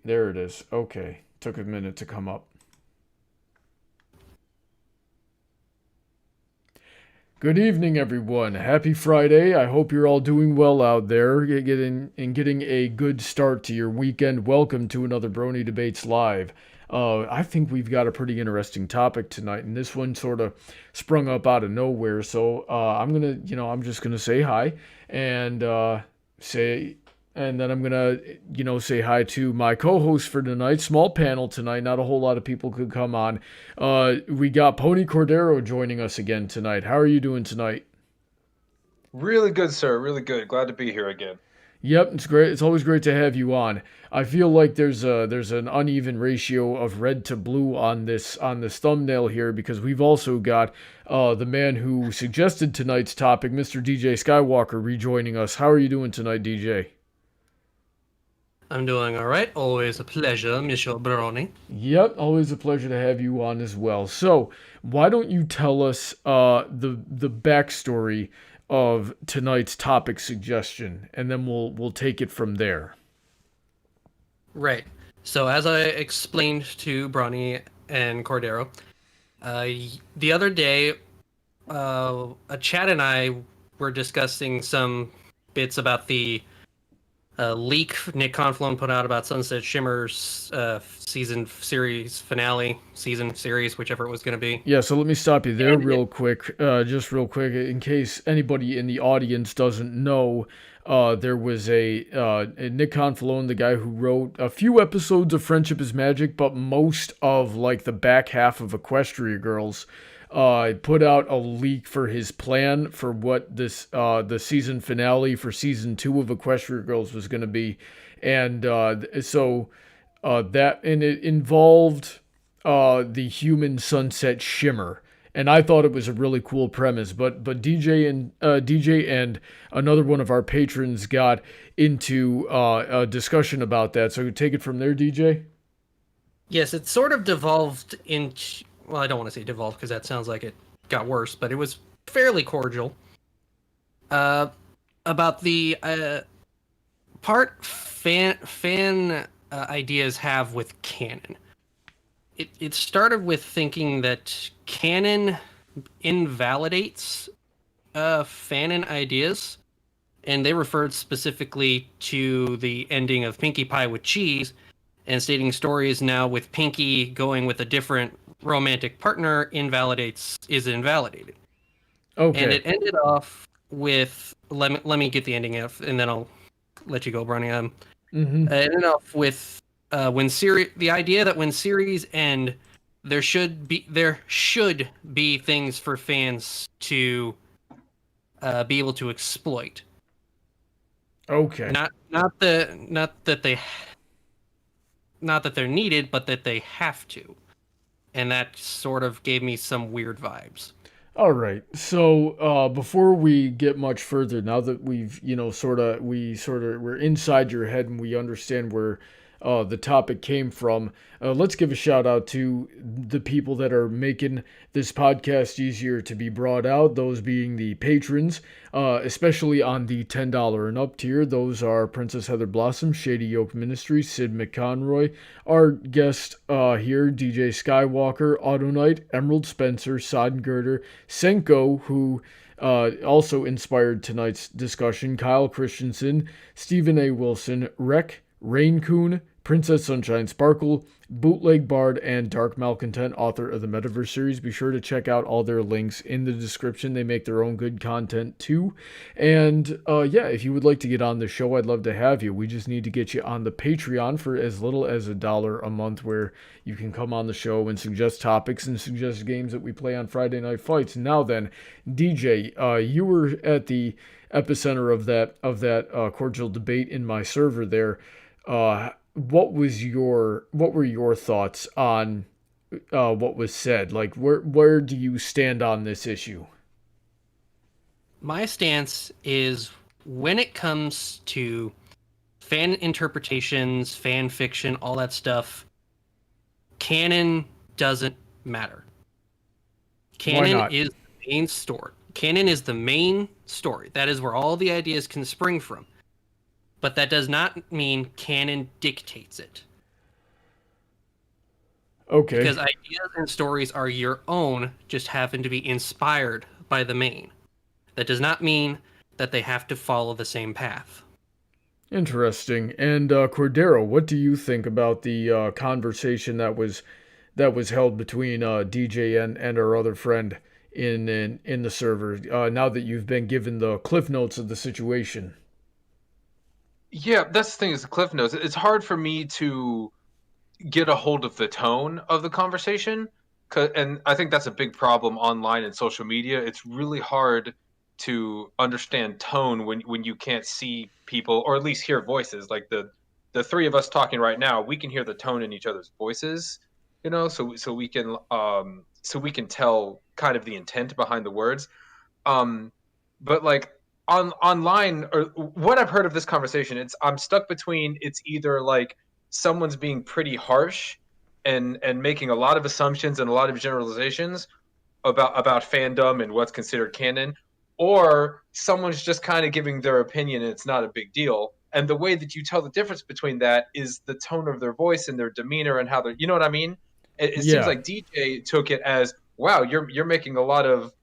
There it is. Okay. Took a minute to come up. Good evening, everyone. Happy Friday. I hope you're all doing well out there, getting a good start to your weekend. Welcome to another Brony Debates Live. I think we've got a pretty interesting topic tonight, and this one sort of sprung up out of nowhere. So I'm just gonna say hi and say and then I'm gonna, say hi to my co-host for tonight. Small panel tonight. Not a whole lot of people could come on. We got Pony Cordero joining us again tonight. How are you doing tonight? Really good, sir. Really good. Glad to be here again. Yep, it's great. It's always great to have you on. I feel like there's an uneven ratio of red to blue on this thumbnail here because we've also got the man who suggested tonight's topic, Mr. DJ Skywalker, rejoining us. How are you doing tonight, DJ? I'm doing all right. Always a pleasure, Monsieur Brony. Yep, always a pleasure to have you on as well. So, why don't you tell us the backstory of tonight's topic suggestion, and then we'll take it from there. Right. So, as I explained to Brony and Cordero, the other day, a chat and I were discussing some bits about the leak Nick Conflone put out about Sunset Shimmer's season series, whichever it was going to be. Yeah, so let me stop you there real quick, in case anybody in the audience doesn't know. There was a Nick Conflone, the guy who wrote a few episodes of Friendship is Magic, but most of like the back half of Equestria Girls. Put out a leak for his plan for what the season finale for season 2 of Equestria Girls was going to be, and it involved the human Sunset Shimmer, and I thought it was a really cool premise. But DJ and another one of our patrons got into a discussion about that. So take it from there, DJ. Yes, it sort of devolved into. Well, I don't want to say devolved because that sounds like it got worse, but it was fairly cordial. About the part fan ideas have with canon. It started with thinking that canon invalidates fanon ideas, and they referred specifically to the ending of Pinkie Pie with cheese, and stating stories now with Pinkie going with a different romantic partner is invalidated. Okay. And it ended off with let me get the ending of, and then I'll let you go, Brony. It ended off with the idea that when series end, there should be things for fans to be able to exploit. Okay. Not that they're needed, but that they have to. And that sort of gave me some weird vibes. All right. So before we get much further, now that we've we're inside your head and we understand where the topic came from, let's give a shout out to the people that are making this podcast easier to be brought out. Those being the patrons, especially on the $10 and up tier. Those are Princess Heather Blossom, Shady Yoke Ministry, Sid McConroy, our guest here, DJ Skywalker, Autoknight, Emerald Spencer, Sodden, Girder, Senko, who also inspired tonight's discussion, Kyle Christensen, Stephen A. Wilson, Rek, Rein-Kun, Princess Sunshine Sparkle, Bootleg Bard, and Dark Malcontent, author of the Metaverse series. Be sure to check out all their links in the description. They make their own good content too. And if you would like to get on the show, I'd love to have you. We just need to get you on the Patreon for as little as $1 a month, where you can come on the show and suggest topics and suggest games that we play on Friday Night Fights. Now then, DJ, you were at the epicenter of that cordial debate in my server there. What were your thoughts on what was said? Like, where do you stand on this issue? My stance is, when it comes to fan interpretations, fan fiction, all that stuff, canon doesn't matter. Canon is the main story. Canon is the main story. That is where all the ideas can spring from. But that does not mean canon dictates it. Okay. Because ideas and stories are your own, just happen to be inspired by the main. That does not mean that they have to follow the same path. Interesting. And Cordero, what do you think about the conversation that was held between DJ and our other friend in the server? Now that you've been given the cliff notes of the situation. Yeah, that's the thing is the cliff notes. It's hard for me to get a hold of the tone of the conversation, and I think that's a big problem online and social media. It's really hard to understand tone when you can't see people or at least hear voices. Like the three of us talking right now, we can hear the tone in each other's voices, so we can tell kind of the intent behind the words. Um, but like online or what I've heard of this conversation, I'm stuck between it's either like someone's being pretty harsh and making a lot of assumptions and a lot of generalizations about fandom and what's considered canon, or someone's just kind of giving their opinion and it's not a big deal. And the way that you tell the difference between that is the tone of their voice and their demeanor and how they're, you know what I mean? It seems Yeah. like DJ took it as, wow, you're making a lot of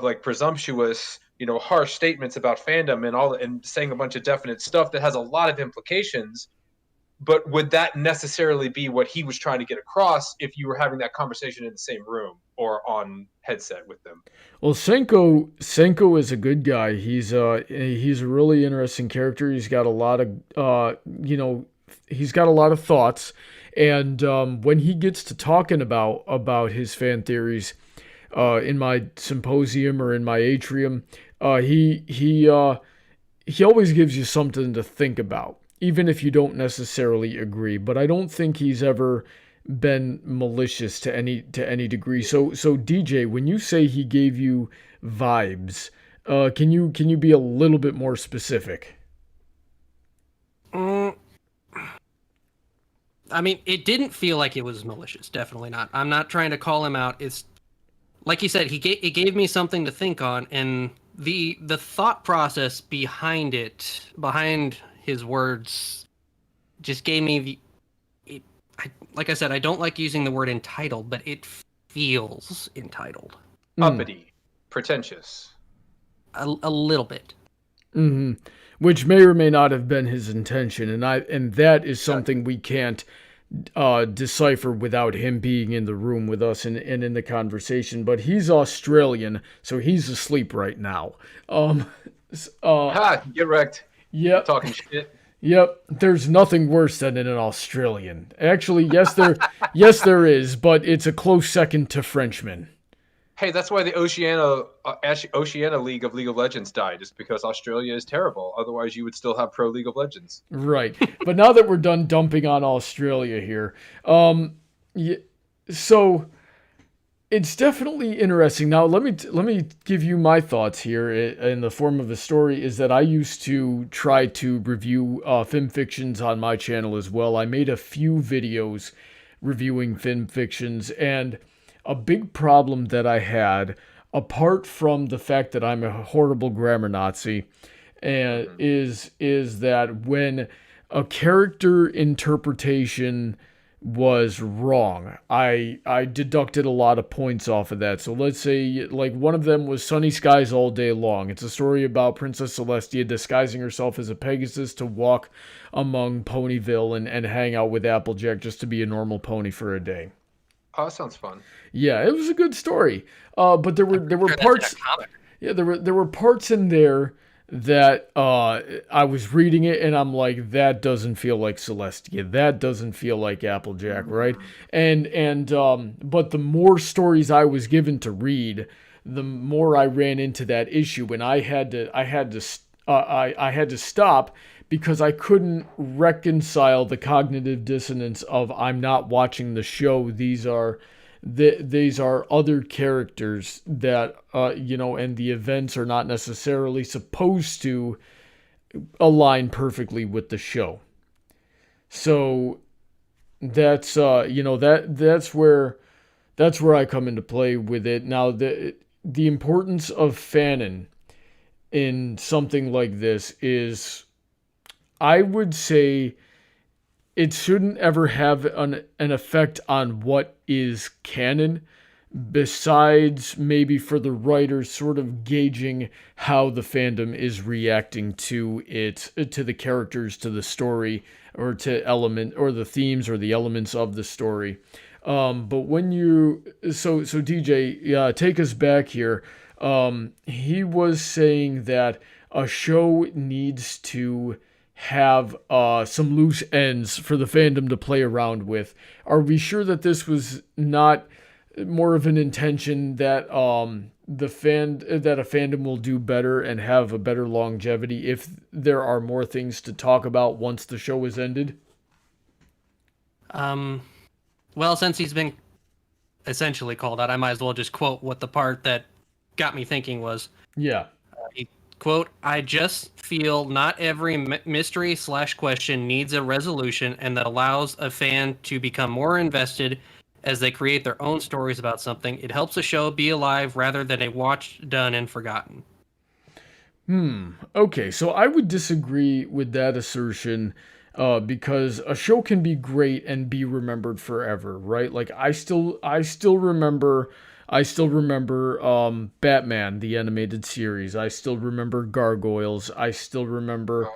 like presumptuous, harsh statements about fandom and saying a bunch of definite stuff that has a lot of implications. But would that necessarily be what he was trying to get across if you were having that conversation in the same room or on headset with them? Well, Senko is a good guy. He's a really interesting character. He's got a lot of he's got a lot of thoughts, and when he gets to talking about his fan theories, in my symposium or in my atrium, he always gives you something to think about, even if you don't necessarily agree. But I don't think he's ever been malicious to any degree. So DJ, when you say he gave you vibes, can you be a little bit more specific? Mm, I mean, it didn't feel like it was malicious. Definitely not. I'm not trying to call him out. It's like you said. It gave me something to think on, and the thought process behind his words, just gave me the. Like I said, I don't like using the word entitled, but it feels entitled Uppity, pretentious. a little bit. Mm-hmm. Which may or may not have been his intention, and that is something we can't decipher without him being in the room with us and in the conversation. But he's Australian, so he's asleep right now. Um, Ha! Get wrecked. yep, Talking shit. yep. There's nothing worse than an Australian. Actually, yes there is, but it's a close second to Frenchmen. Hey, that's why the Oceania League of League of Legends died, is because Australia is terrible. Otherwise, you would still have pro League of Legends. Right. But now that we're done dumping on Australia here, yeah, so it's definitely interesting. Now, let me give you my thoughts here in the form of a story. Is that I used to try to review film fictions on my channel as well. I made a few videos reviewing film fictions, and a big problem that I had, apart from the fact that I'm a horrible grammar Nazi, and is that when a character interpretation was wrong, I deducted a lot of points off of that. So let's say like one of them was Sunny Skies All Day Long. It's a story about Princess Celestia disguising herself as a Pegasus to walk among Ponyville and hang out with Applejack just to be a normal pony for a day. Oh, that sounds fun. Yeah, it was a good story. But there were Sure, that's in parts. a comic. Yeah, there were parts in there that I was reading it and I'm like, that doesn't feel like Celestia. That doesn't feel like Applejack, right? And but the more stories I was given to read, the more I ran into that issue, and I had to stop because I couldn't reconcile the cognitive dissonance of I'm not watching the show. These are other characters that and the events are not necessarily supposed to align perfectly with the show. So that's where I come into play with it. Now the importance of Fanon in something like this is, I would say, it shouldn't ever have an effect on what is canon, besides maybe for the writers sort of gauging how the fandom is reacting to it, to the characters, to the story, or to element or the themes or the elements of the story. But when you so DJ, yeah, take us back here. He was saying that a show needs to have some loose ends for the fandom to play around with. Are we sure that this was not more of an intention that that a fandom will do better and have a better longevity if there are more things to talk about once the show is ended? Well, since he's been essentially called out, I might as well just quote what the part that got me thinking was. Yeah. He, quote, I just feel not every mystery/question needs a resolution, and that allows a fan to become more invested as they create their own stories about something. It helps a show be alive rather than a watched, done, and forgotten. Okay, so I would disagree with that assertion, because a show can be great and be remembered forever, right? Like I still remember Batman the animated series. I still remember Gargoyles. I still remember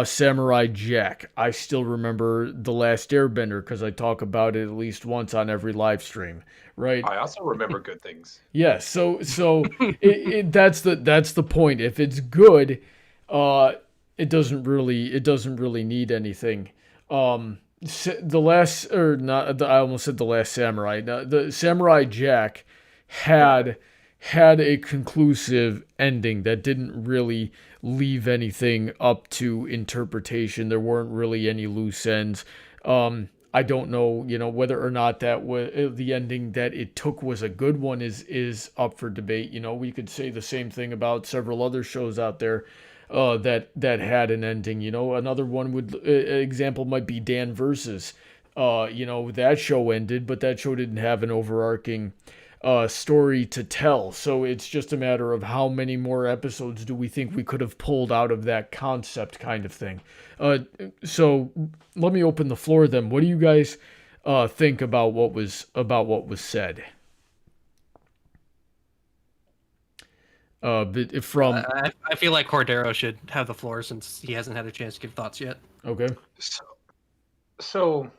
Samurai Jack. I still remember The Last Airbender because I talk about it at least once on every live stream, right? I also remember good things. Yeah, so that's the point. If it's good, it doesn't really need anything. The last, or not, I almost said The Last Samurai. The Samurai Jack had a conclusive ending that didn't really leave anything up to interpretation. There weren't really any loose ends. I don't know, whether or not that was the ending that it took was a good one is up for debate. We could say the same thing about several other shows out there that had an ending. Another one example might be Dan Versus. That show ended, but that show didn't have an overarching story to tell. So it's just a matter of how many more episodes do we think we could have pulled out of that concept kind of thing. So let me open the floor then. What do you guys think about what was said? But from I feel like Cordero should have the floor since he hasn't had a chance to give thoughts yet. Okay. So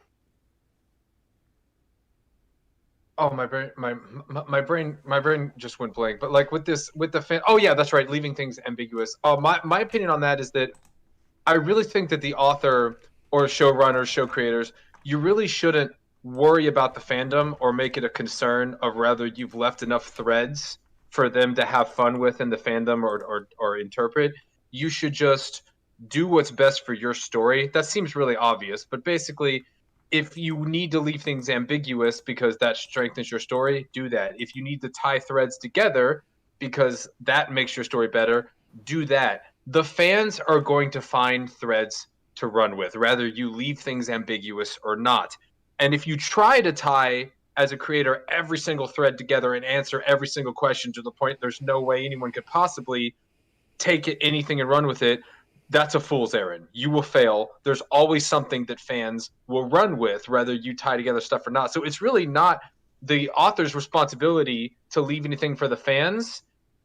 oh, my brain just went blank. But like with the fan, oh yeah, that's right, leaving things ambiguous. My opinion on that is that I really think that the author or showrunners, show creators, you really shouldn't worry about the fandom or make it a concern of whether you've left enough threads for them to have fun with in the fandom or interpret. You should just do what's best for your story. That seems really obvious, but basically, if you need to leave things ambiguous because that strengthens your story, do that. If you need to tie threads together because that makes your story better, do that. The fans are going to find threads to run with, whether you leave things ambiguous or not. And if you try to tie, as a creator, every single thread together and answer every single question to the point there's no way anyone could possibly take anything and run with it, that's a fool's errand. You will fail. There's always something that fans will run with, whether you tie together stuff or not. So it's really not the author's responsibility to leave anything for the fans.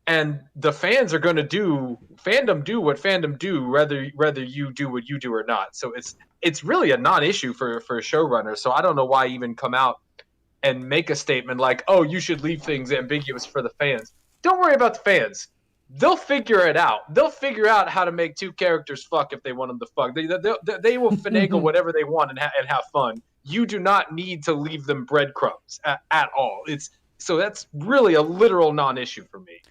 And the fans are going to do what fandom do, whether you do what you do or not. So it's really a non-issue for a showrunner. So I don't know why even come out and make a statement like, oh, you should leave things ambiguous for the fans. Don't worry about the fans. They'll figure it out. They'll figure out how to make two characters fuck if they want them to fuck. They will finagle whatever they want and have fun. You do not need to leave them breadcrumbs at all. So that's really a literal non-issue for me.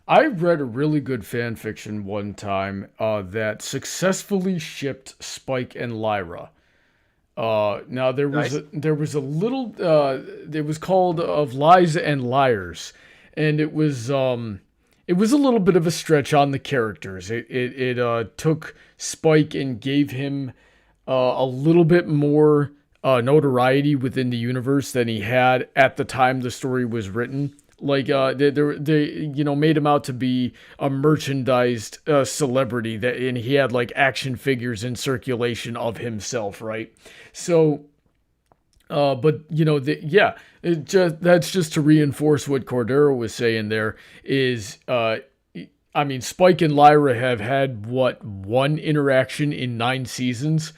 I read a really good fan fiction one time that successfully shipped Spike and Lyra. Now there was a little it was called Of Lies and Liars, and it was a little bit of a stretch on the characters. It took Spike and gave him a little bit more notoriety within the universe than he had at the time the story was written. Like they made him out to be a merchandised celebrity and he had like action figures in circulation of himself, right? So, but that's just to reinforce what Cordero was saying. There is, I mean, Spike and Lyra have had one interaction in 9 seasons.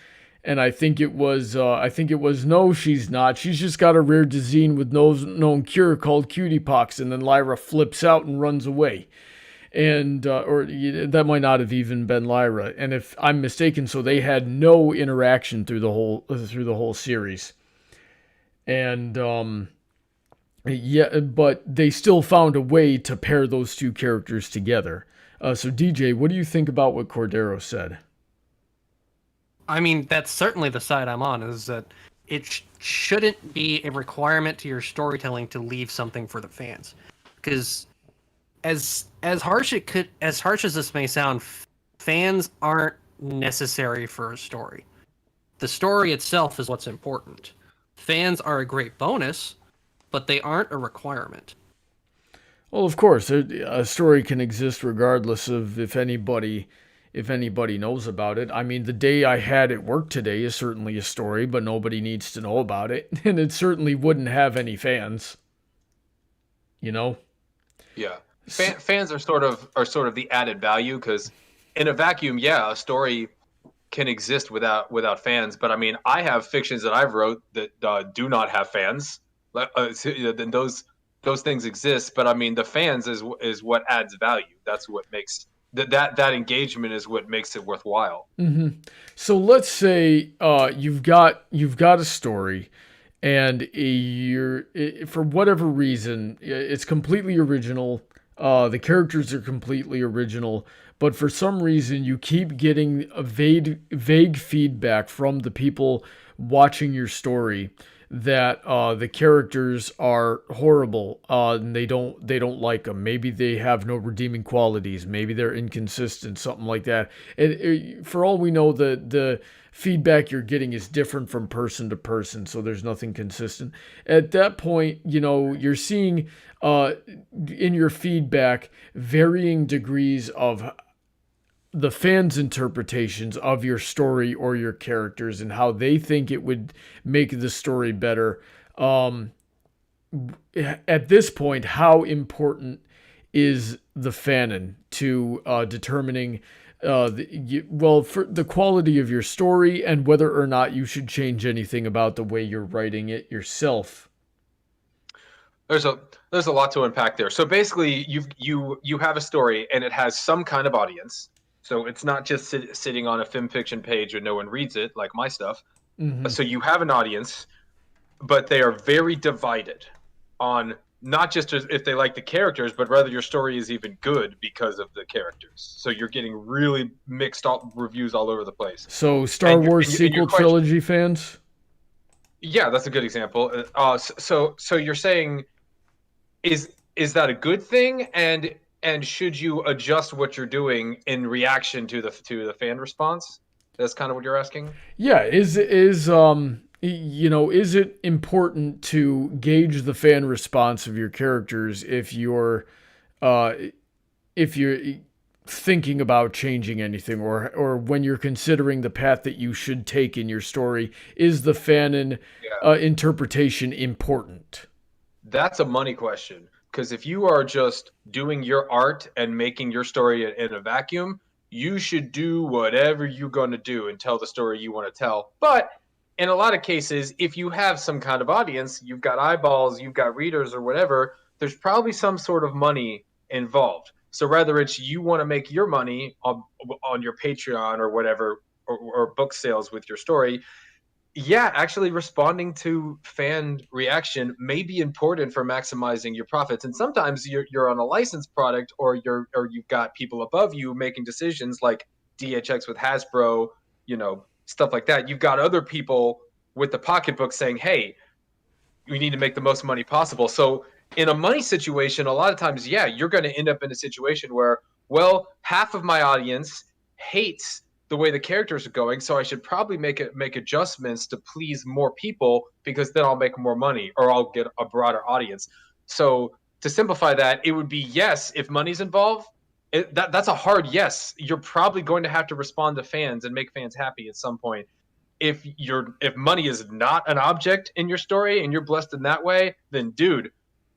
And I think it was no, she's not. She's just got a rare disease with no known cure called cutie pox, and then Lyra flips out and runs away. And or that might not have even been Lyra. And if I'm mistaken, so they had no interaction through the whole series. And but they still found a way to pair those two characters together. So DJ, what do you think about what Cordero said? I mean, that's certainly the side I'm on, is that it shouldn't be a requirement to your storytelling to leave something for the fans. Because as harsh as this may sound, fans aren't necessary for a story. The story itself is what's important. Fans are a great bonus, but they aren't a requirement. Well, of course, a story can exist regardless of if anybody knows about it. I mean, the day I had at work today is certainly a story, but nobody needs to know about it, and it certainly wouldn't have any fans. You know? Yeah, fans are sort of the added value, because in a vacuum, yeah, a story can exist without fans. But I mean, I have fictions that I've wrote that do not have fans. Then those things exist, but I mean, the fans is what adds value. That's what makes that engagement is what makes it worthwhile. Mm-hmm. So let's say you've got a story, and for whatever reason it's completely original. The characters are completely original, but for some reason you keep getting a vague feedback from the people watching your story that the characters are horrible, and they don't like them. Maybe they have no redeeming qualities. Maybe they're inconsistent, something like that. And for all we know, the feedback you're getting is different from person to person, so there's nothing consistent. At that point, you're seeing in your feedback varying degrees of the fans' interpretations of your story or your characters and how they think it would make the story better. At this point, how important is the Fanon to determining for the quality of your story and whether or not you should change anything about the way you're writing it yourself? There's a lot to unpack there. So basically, you have a story and it has some kind of audience. So it's not just sitting on a FiMfiction page and no one reads it, like my stuff. Mm-hmm. So you have an audience, but they are very divided on not just if they like the characters, but rather your story is even good because of the characters. So you're getting really mixed reviews all over the place. So Star Wars sequel trilogy fans? Yeah, that's a good example. So you're saying, is that a good thing? And should you adjust what you're doing in reaction to the fan response? That's kind of what you're asking? Yeah, is it important to gauge the fan response of your characters if you're thinking about changing anything, or when you're considering the path that you should take in your story? Is the Fanon interpretation important? That's a money question. Because if you are just doing your art and making your story in a vacuum, you should do whatever you're going to do and tell the story you want to tell. But in a lot of cases, if you have some kind of audience, you've got eyeballs, you've got readers or whatever, there's probably some sort of money involved. So whether it's you want to make your money on your Patreon or whatever, or book sales with your story, yeah, actually responding to fan reaction may be important for maximizing your profits. And sometimes you're on a licensed product, or you've got people above you making decisions like DHX with Hasbro, stuff like that. You've got other people with the pocketbook saying, hey, we need to make the most money possible. So in a money situation, a lot of times, yeah, you're going to end up in a situation where, well, half of my audience hates the way the characters are going, so I should probably make adjustments to please more people, because then I'll make more money or I'll get a broader audience. So to simplify that, it would be yes if money's involved. That's a hard yes. You're probably going to have to respond to fans and make fans happy at some point. If money is not an object in your story and you're blessed in that way, then dude,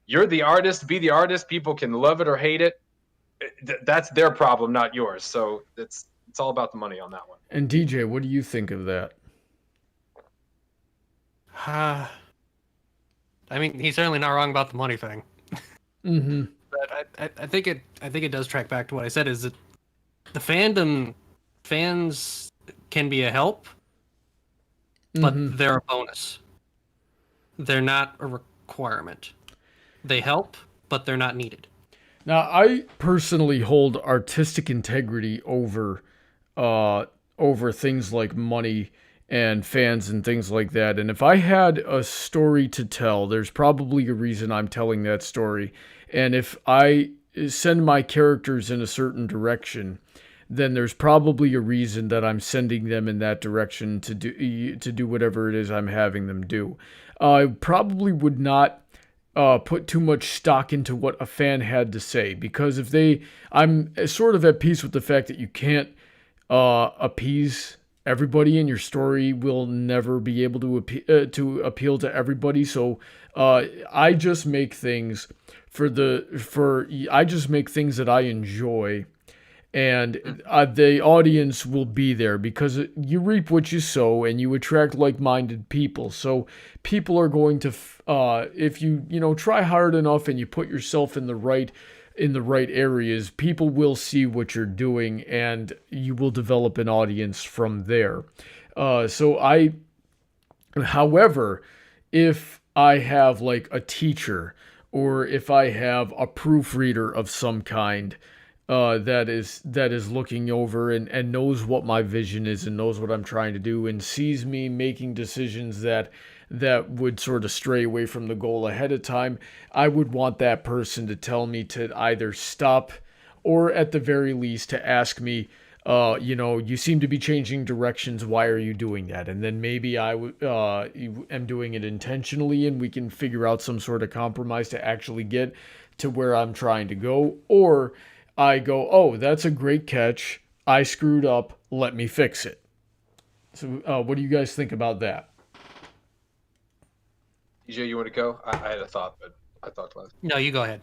you're the artist. Be the artist. People can love it or hate it. That's their problem, not yours. So it's all about the money on that one. And DJ, what do you think of that? I mean, he's certainly not wrong about the money thing. Mm-hmm. But I think it does track back to what I said, is that the fans can be a help, but they're a bonus. They're not a requirement. They help, but they're not needed. Now, I personally hold artistic integrity over things like money and fans and things like that. And if I had a story to tell, there's probably a reason I'm telling that story. And if I send my characters in a certain direction, then there's probably a reason that I'm sending them in that direction to do whatever it is I'm having them do. I probably would not put too much stock into what a fan had to say, because I'm sort of at peace with the fact that you can't appease everybody, and your story will never be able to appeal to everybody. So I just make things I just make things that I enjoy, and the audience will be there because you reap what you sow, and you attract like-minded people. So people are going to, if you try hard enough and you put yourself in the right areas, people will see what you're doing, and you will develop an audience from there. However, if I have like a teacher, or if I have a proofreader of some kind, that is looking over and knows what my vision is and knows what I'm trying to do, and sees me making decisions that would sort of stray away from the goal ahead of time, I would want that person to tell me to either stop, or at the very least to ask me, you seem to be changing directions. Why are you doing that? And then maybe I am doing it intentionally, and we can figure out some sort of compromise to actually get to where I'm trying to go. Or I go, oh, that's a great catch. I screwed up. Let me fix it. So what do you guys think about that? DJ, you want to go? I had a thought, but I thought last. No, you go ahead.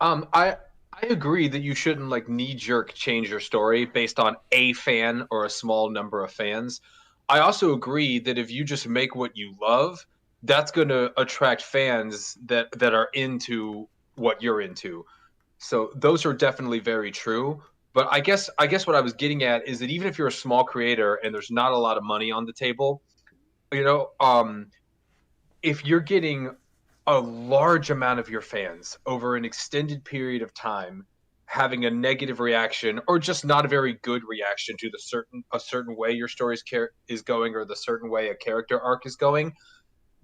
I agree that you shouldn't like knee-jerk change your story based on a fan or a small number of fans. I also agree that if you just make what you love, that's going to attract fans that are into what you're into. So those are definitely very true. But I guess what I was getting at is that even if you're a small creator and there's not a lot of money on the table, if you're getting a large amount of your fans over an extended period of time having a negative reaction, or just not a very good reaction to a certain way your story is going, or the certain way a character arc is going,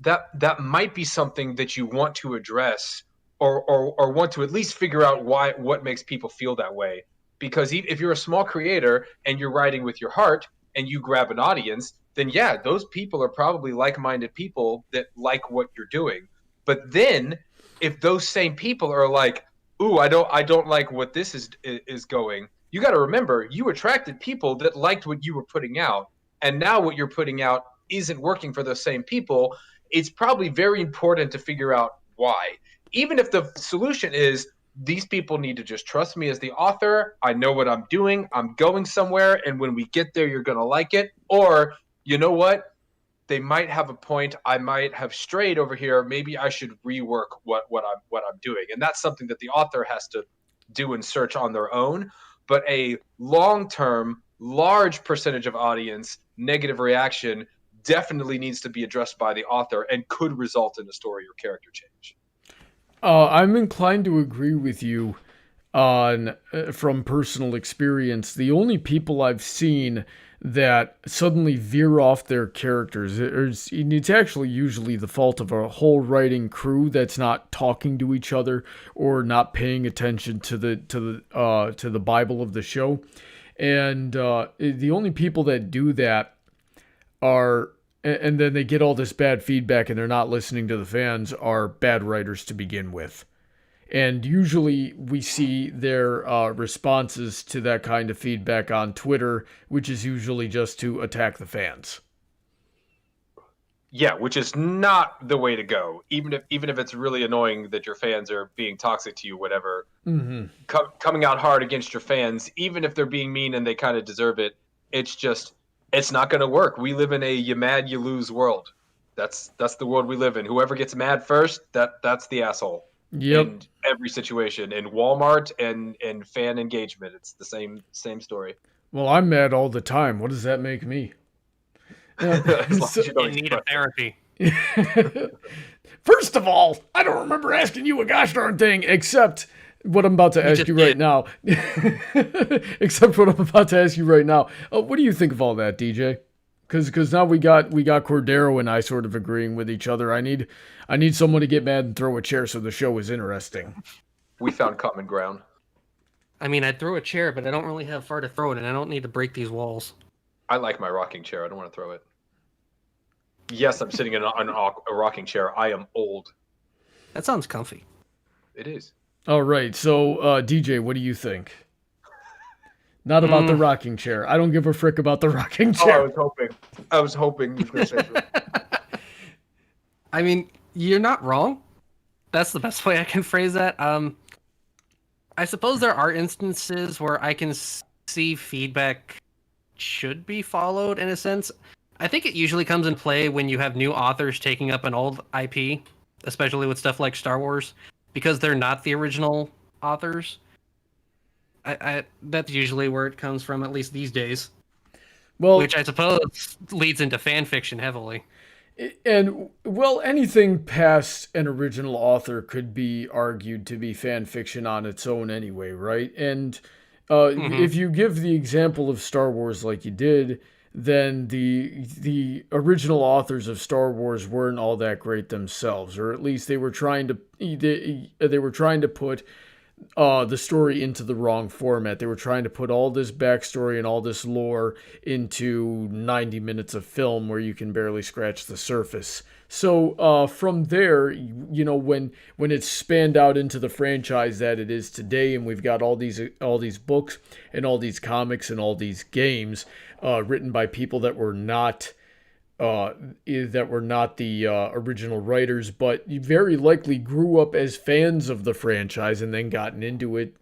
that might be something that you want to address, or want to at least figure out what makes people feel that way. Because if you're a small creator and you're writing with your heart and you grab an audience, then yeah, those people are probably like-minded people that like what you're doing. But then, if those same people are like, "Ooh, I don't like what this is going," you got to remember you attracted people that liked what you were putting out, and now what you're putting out isn't working for those same people. It's probably very important to figure out why. Even if the solution is these people need to just trust me as the author. I know what I'm doing. I'm going somewhere, and when we get there, you're gonna like it. Or you know what? They might have a point. I might have strayed over here. Maybe I should rework what I'm doing. And that's something that the author has to do and search on their own. But a long-term, large percentage of audience negative reaction definitely needs to be addressed by the author and could result in a story or character change. I'm inclined to agree with you from personal experience. The only people I've seen that suddenly veer off their characters, it's actually usually the fault of a whole writing crew that's not talking to each other or not paying attention to the Bible of the show. And the only people that do that are, and then they get all this bad feedback and they're not listening to the fans, are bad writers to begin with. And usually we see their responses to that kind of feedback on Twitter, which is usually just to attack the fans. Yeah, which is not the way to go. Even if it's really annoying that your fans are being toxic to you, whatever. Mm-hmm. Coming out hard against your fans, even if they're being mean and they kind of deserve it, it's not going to work. We live in a you mad you lose world. That's the world we live in. Whoever gets mad first, that's the asshole. Yep. In every situation, in Walmart and fan engagement, it's the same story. Well, I'm mad all the time. What does that make me? As long as you don't In need of therapy. First of all, I don't remember asking you a gosh darn thing, except what I'm about to ask you right now. Except what I'm about to ask you right now. What do you think of all that, DJ? Because now we got Cordero and I sort of agreeing with each other. I need someone to get mad and throw a chair so the show is interesting. We found common ground. I mean, I'd throw a chair, but I don't really have far to throw it, and I don't need to break these walls. I like my rocking chair. I don't want to throw it. Yes, I'm sitting in a rocking chair. I am old. That sounds comfy. It is. All right, so DJ, what do you think? Not about the rocking chair. I don't give a frick about the rocking chair. I was hoping you were going to say that. I mean, you're not wrong. That's the best way I can phrase that. I suppose there are instances where I can see feedback should be followed in a sense. I think it usually comes in play when you have new authors taking up an old IP, especially with stuff like Star Wars, because they're not the original authors. That's usually where it comes from, at least these days. Well, which I suppose leads into fan fiction heavily. And, well, anything past an original author could be argued to be fan fiction on its own anyway, right? And if you give the example of Star Wars like you did, then the original authors of Star Wars weren't all that great themselves, or at least they were trying to put the story into the wrong format. They were trying to put all this backstory and all this lore into 90 minutes of film where you can barely scratch the surface. So from there, you know, when it's spanned out into the franchise that it is today, and we've got all these books and all these comics and all these games written by people that were not the original writers, but you very likely grew up as fans of the franchise and then gotten into it,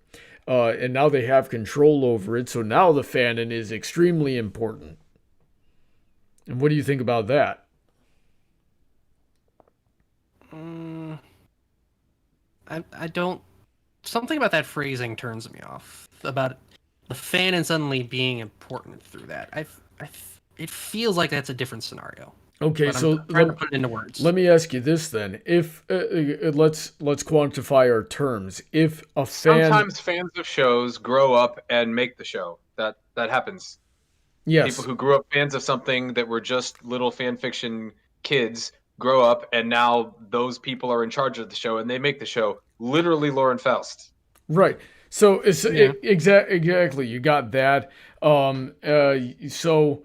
and now they have control over it. So now the fanon is extremely important. And what do you think about that? I don't. Something about that phrasing turns me off. About the fanon suddenly being important through that. It feels like that's a different scenario. Okay, so I'm trying to put it into words. Let me ask you this then: if let's quantify our terms. If a fan, sometimes fans of shows grow up and make the show. That happens. Yes, people who grew up fans of something that were just little fan fiction kids grow up, and now those people are in charge of the show and they make the show. Literally, Lauren Faust. Right. So it's exactly you got that. So.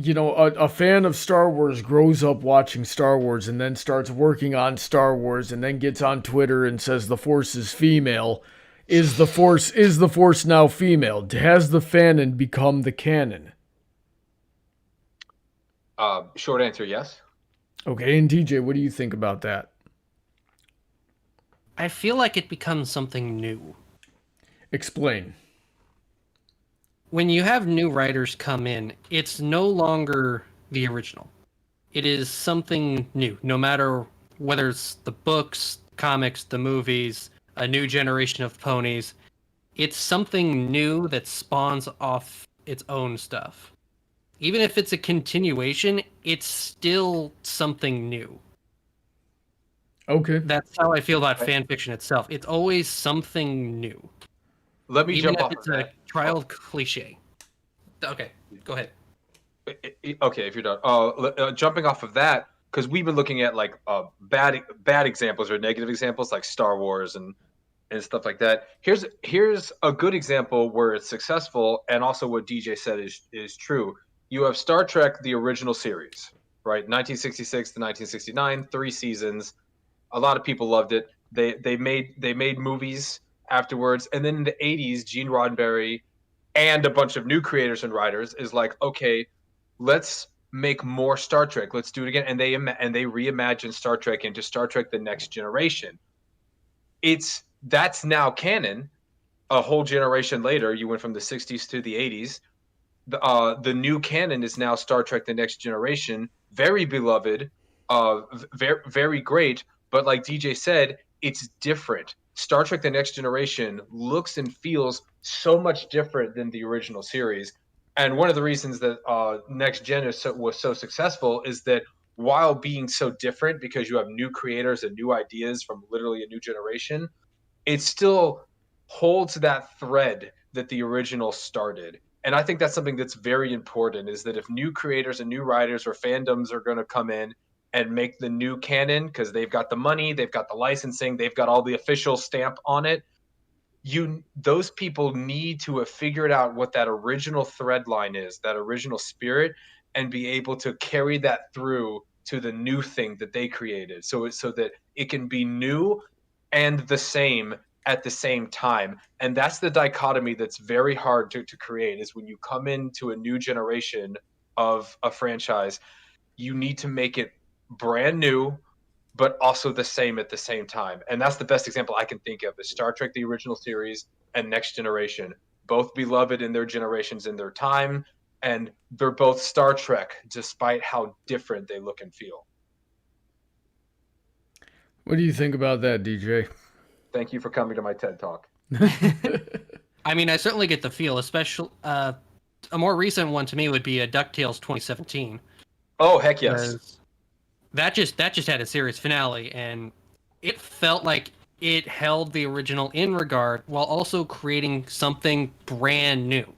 You know, a fan of Star Wars grows up watching Star Wars and then starts working on Star Wars and then gets on Twitter and says the Force is female. Is the Force now female? Has the fanon become the canon? Short answer, yes. Okay, and DJ, what do you think about that? I feel like it becomes something new. Explain. When you have new writers come in, it's no longer the original. It is something new, no matter whether it's the books, comics, the movies, a new generation of ponies. It's something new that spawns off its own stuff. Even if it's a continuation, it's still something new. Okay. That's how I feel about fan fiction itself. It's always something new. Let me Even jump if off it's of a that. trial cliche. Okay, go ahead. Okay, if you're done. Jumping off of that, because we've been looking at like bad examples or negative examples like Star Wars and stuff like that. Here's a good example where it's successful, and also what DJ said is true. You have Star Trek, the original series, right? 1966 to 1969, 3 seasons. A lot of people loved it. They made movies afterwards, and then in the 80s, Gene Roddenberry and a bunch of new creators and writers is like, okay, let's make more Star Trek. Let's do it again, and they reimagined Star Trek into Star Trek: The Next Generation. That's now canon. A whole generation later, you went from the 60s to the 80s. The new canon is now Star Trek: The Next Generation. Very beloved, very, very great. But like DJ said, it's different. Star Trek: The Next Generation looks and feels so much different than the original series. And one of the reasons that Next Gen was so successful is that while being so different, because you have new creators and new ideas from literally a new generation, it still holds that thread that the original started. And I think that's something that's very important, is that if new creators and new writers or fandoms are going to come in and make the new canon, because they've got the money, they've got the licensing, they've got all the official stamp on it, those people need to have figured out what that original thread line is, that original spirit, and be able to carry that through to the new thing that they created, so that it can be new and the same at the same time. And that's the dichotomy that's very hard to create, is when you come into a new generation of a franchise, you need to make it brand new, but also the same at the same time. And that's the best example I can think of, is Star Trek, the original series, and Next Generation, both beloved in their generations, in their time, and they're both Star Trek, despite how different they look and feel. What do you think about that, DJ? Thank you for coming to my TED Talk. I mean, I certainly get the feel, especially a more recent one to me would be DuckTales 2017. Oh, heck yes. That just had a series finale, and it felt like it held the original in regard while also creating something brand new.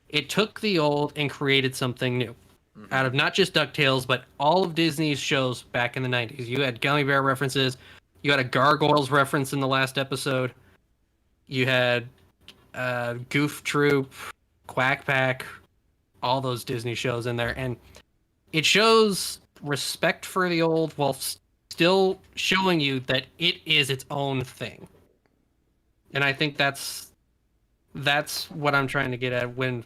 It took the old and created something new. Mm-hmm. Out of not just DuckTales, but all of Disney's shows back in the 90s. You had Gummy Bear references. You had a Gargoyles reference in the last episode. You had Goof Troop, Quack Pack, all those Disney shows in there. And it shows respect for the old while still showing you that it is its own thing. And I think that's what I'm trying to get at. When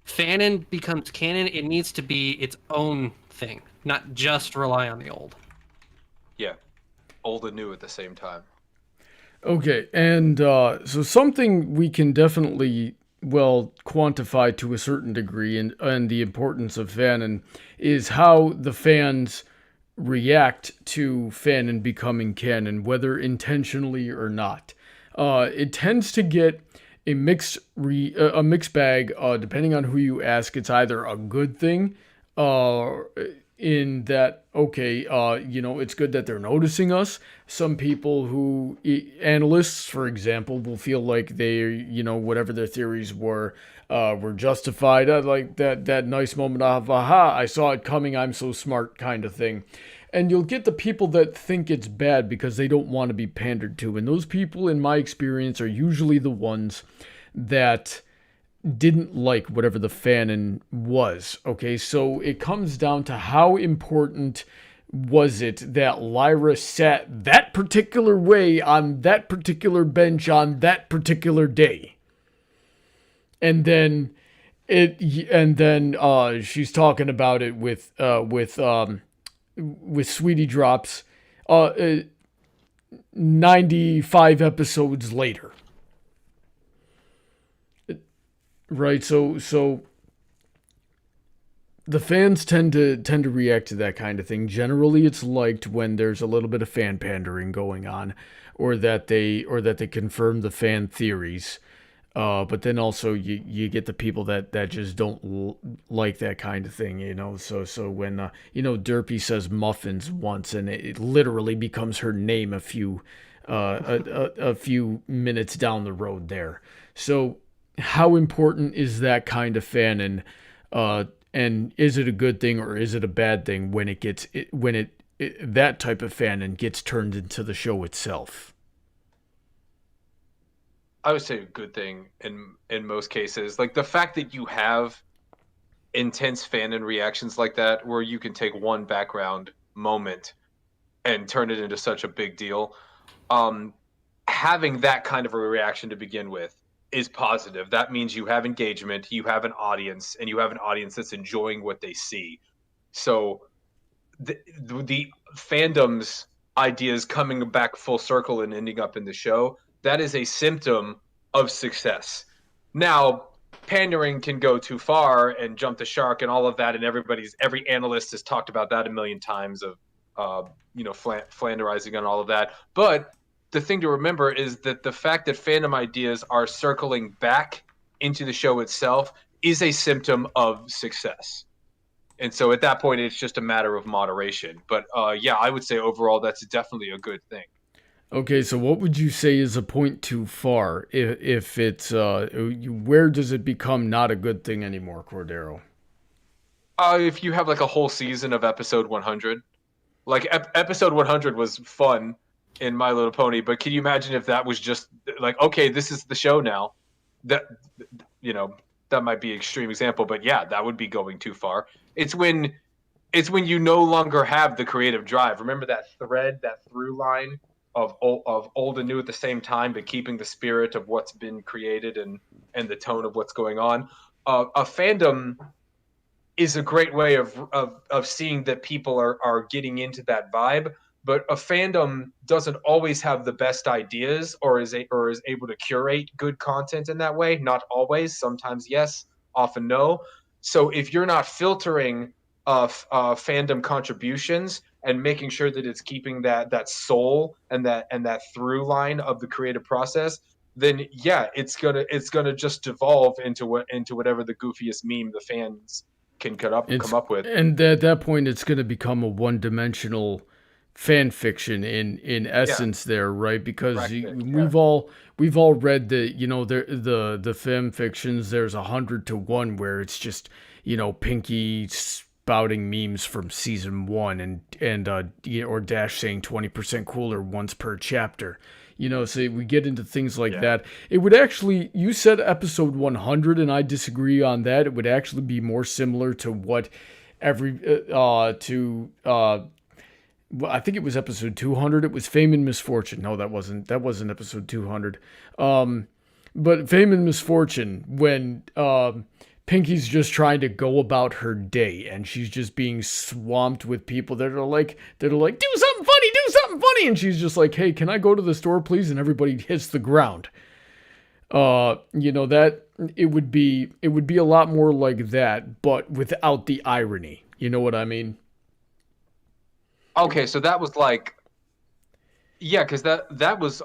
Fanon becomes canon, it needs to be its own thing, not just rely on the old. Yeah. Old and new at the same time. Okay, and so something we can definitely, quantify to a certain degree, and the importance of Fanon is how the fans react to Fanon becoming canon, whether intentionally or not. It tends to get a mixed bag, depending on who you ask. It's either a good thing, in that, okay, it's good that they're noticing us. Some people analysts, for example, will feel like they, whatever their theories were justified. Like that nice moment of, aha, I saw it coming, I'm so smart kind of thing. And you'll get the people that think it's bad because they don't want to be pandered to. And those people, in my experience, are usually the ones that didn't like whatever the Fanon was. Okay, so it comes down to how important was it that Lyra sat that particular way on that particular bench on that particular day. And then she's talking about it with Sweetie Drops 95 episodes later. Right, so the fans tend to react to that kind of thing. Generally, it's liked when there's a little bit of fan pandering going on, or that they confirm the fan theories. But then also you get the people that just don't like that kind of thing, So when Derpy says muffins once, and it literally becomes her name a few minutes down the road there. So how important is that kind of Fanon, and is it a good thing or is it a bad thing when that type of Fanon gets turned into the show itself? I would say a good thing in most cases. Like the fact that you have intense Fanon reactions like that, where you can take one background moment and turn it into such a big deal. having that kind of a reaction to begin with is positive. That means you have engagement, you have an audience, and you have an audience that's enjoying what they see. So the fandom's ideas coming back full circle and ending up in the show, that is a symptom of success. Now, pandering can go too far and jump the shark and all of that, and every analyst has talked about that a million times of flanderizing and all of that. But the thing to remember is that the fact that fandom ideas are circling back into the show itself is a symptom of success. And so at that point, it's just a matter of moderation. But yeah, I would say overall, that's definitely a good thing. Okay, so what would you say is a point too far? If it's where does it become not a good thing anymore, Cordero? If you have like a whole season of episode 100, like episode 100 was fun in My Little Pony, but can you imagine if that was just like, okay, this is the show now? That that might be an extreme example, but yeah, that would be going too far. It's when you no longer have the creative drive. Remember that thread, that through line of old and new at the same time, but keeping the spirit of what's been created and the tone of what's going on. A fandom is a great way of seeing that people are getting into that vibe. But a fandom doesn't always have the best ideas or is able to curate good content in that way. Not always. Sometimes yes, often no. So if you're not filtering fandom contributions and making sure that it's keeping that soul and that through line of the creative process, then yeah, it's gonna just devolve into whatever the goofiest meme the fans can come up with. And at that point, it's going to become a one-dimensional fan fiction in essence there, right? Because we've all read the fan fictions. There's 100 to 1 where it's just Pinky spouting memes from season 1 and or Dash saying 20% cooler once per chapter. So we get into things like that. It would actually, you said episode 100, and I disagree on that. It would actually be more similar to what I think it was episode 200. It was Fame and Misfortune. No, that wasn't episode 200. But Fame and Misfortune, when Pinky's just trying to go about her day and she's just being swamped with people that are like, do something funny. And she's just like, hey, can I go to the store, please? And everybody hits the ground. That it would be a lot more like that, but without the irony. You know what I mean? Okay, so that was like, yeah, because that was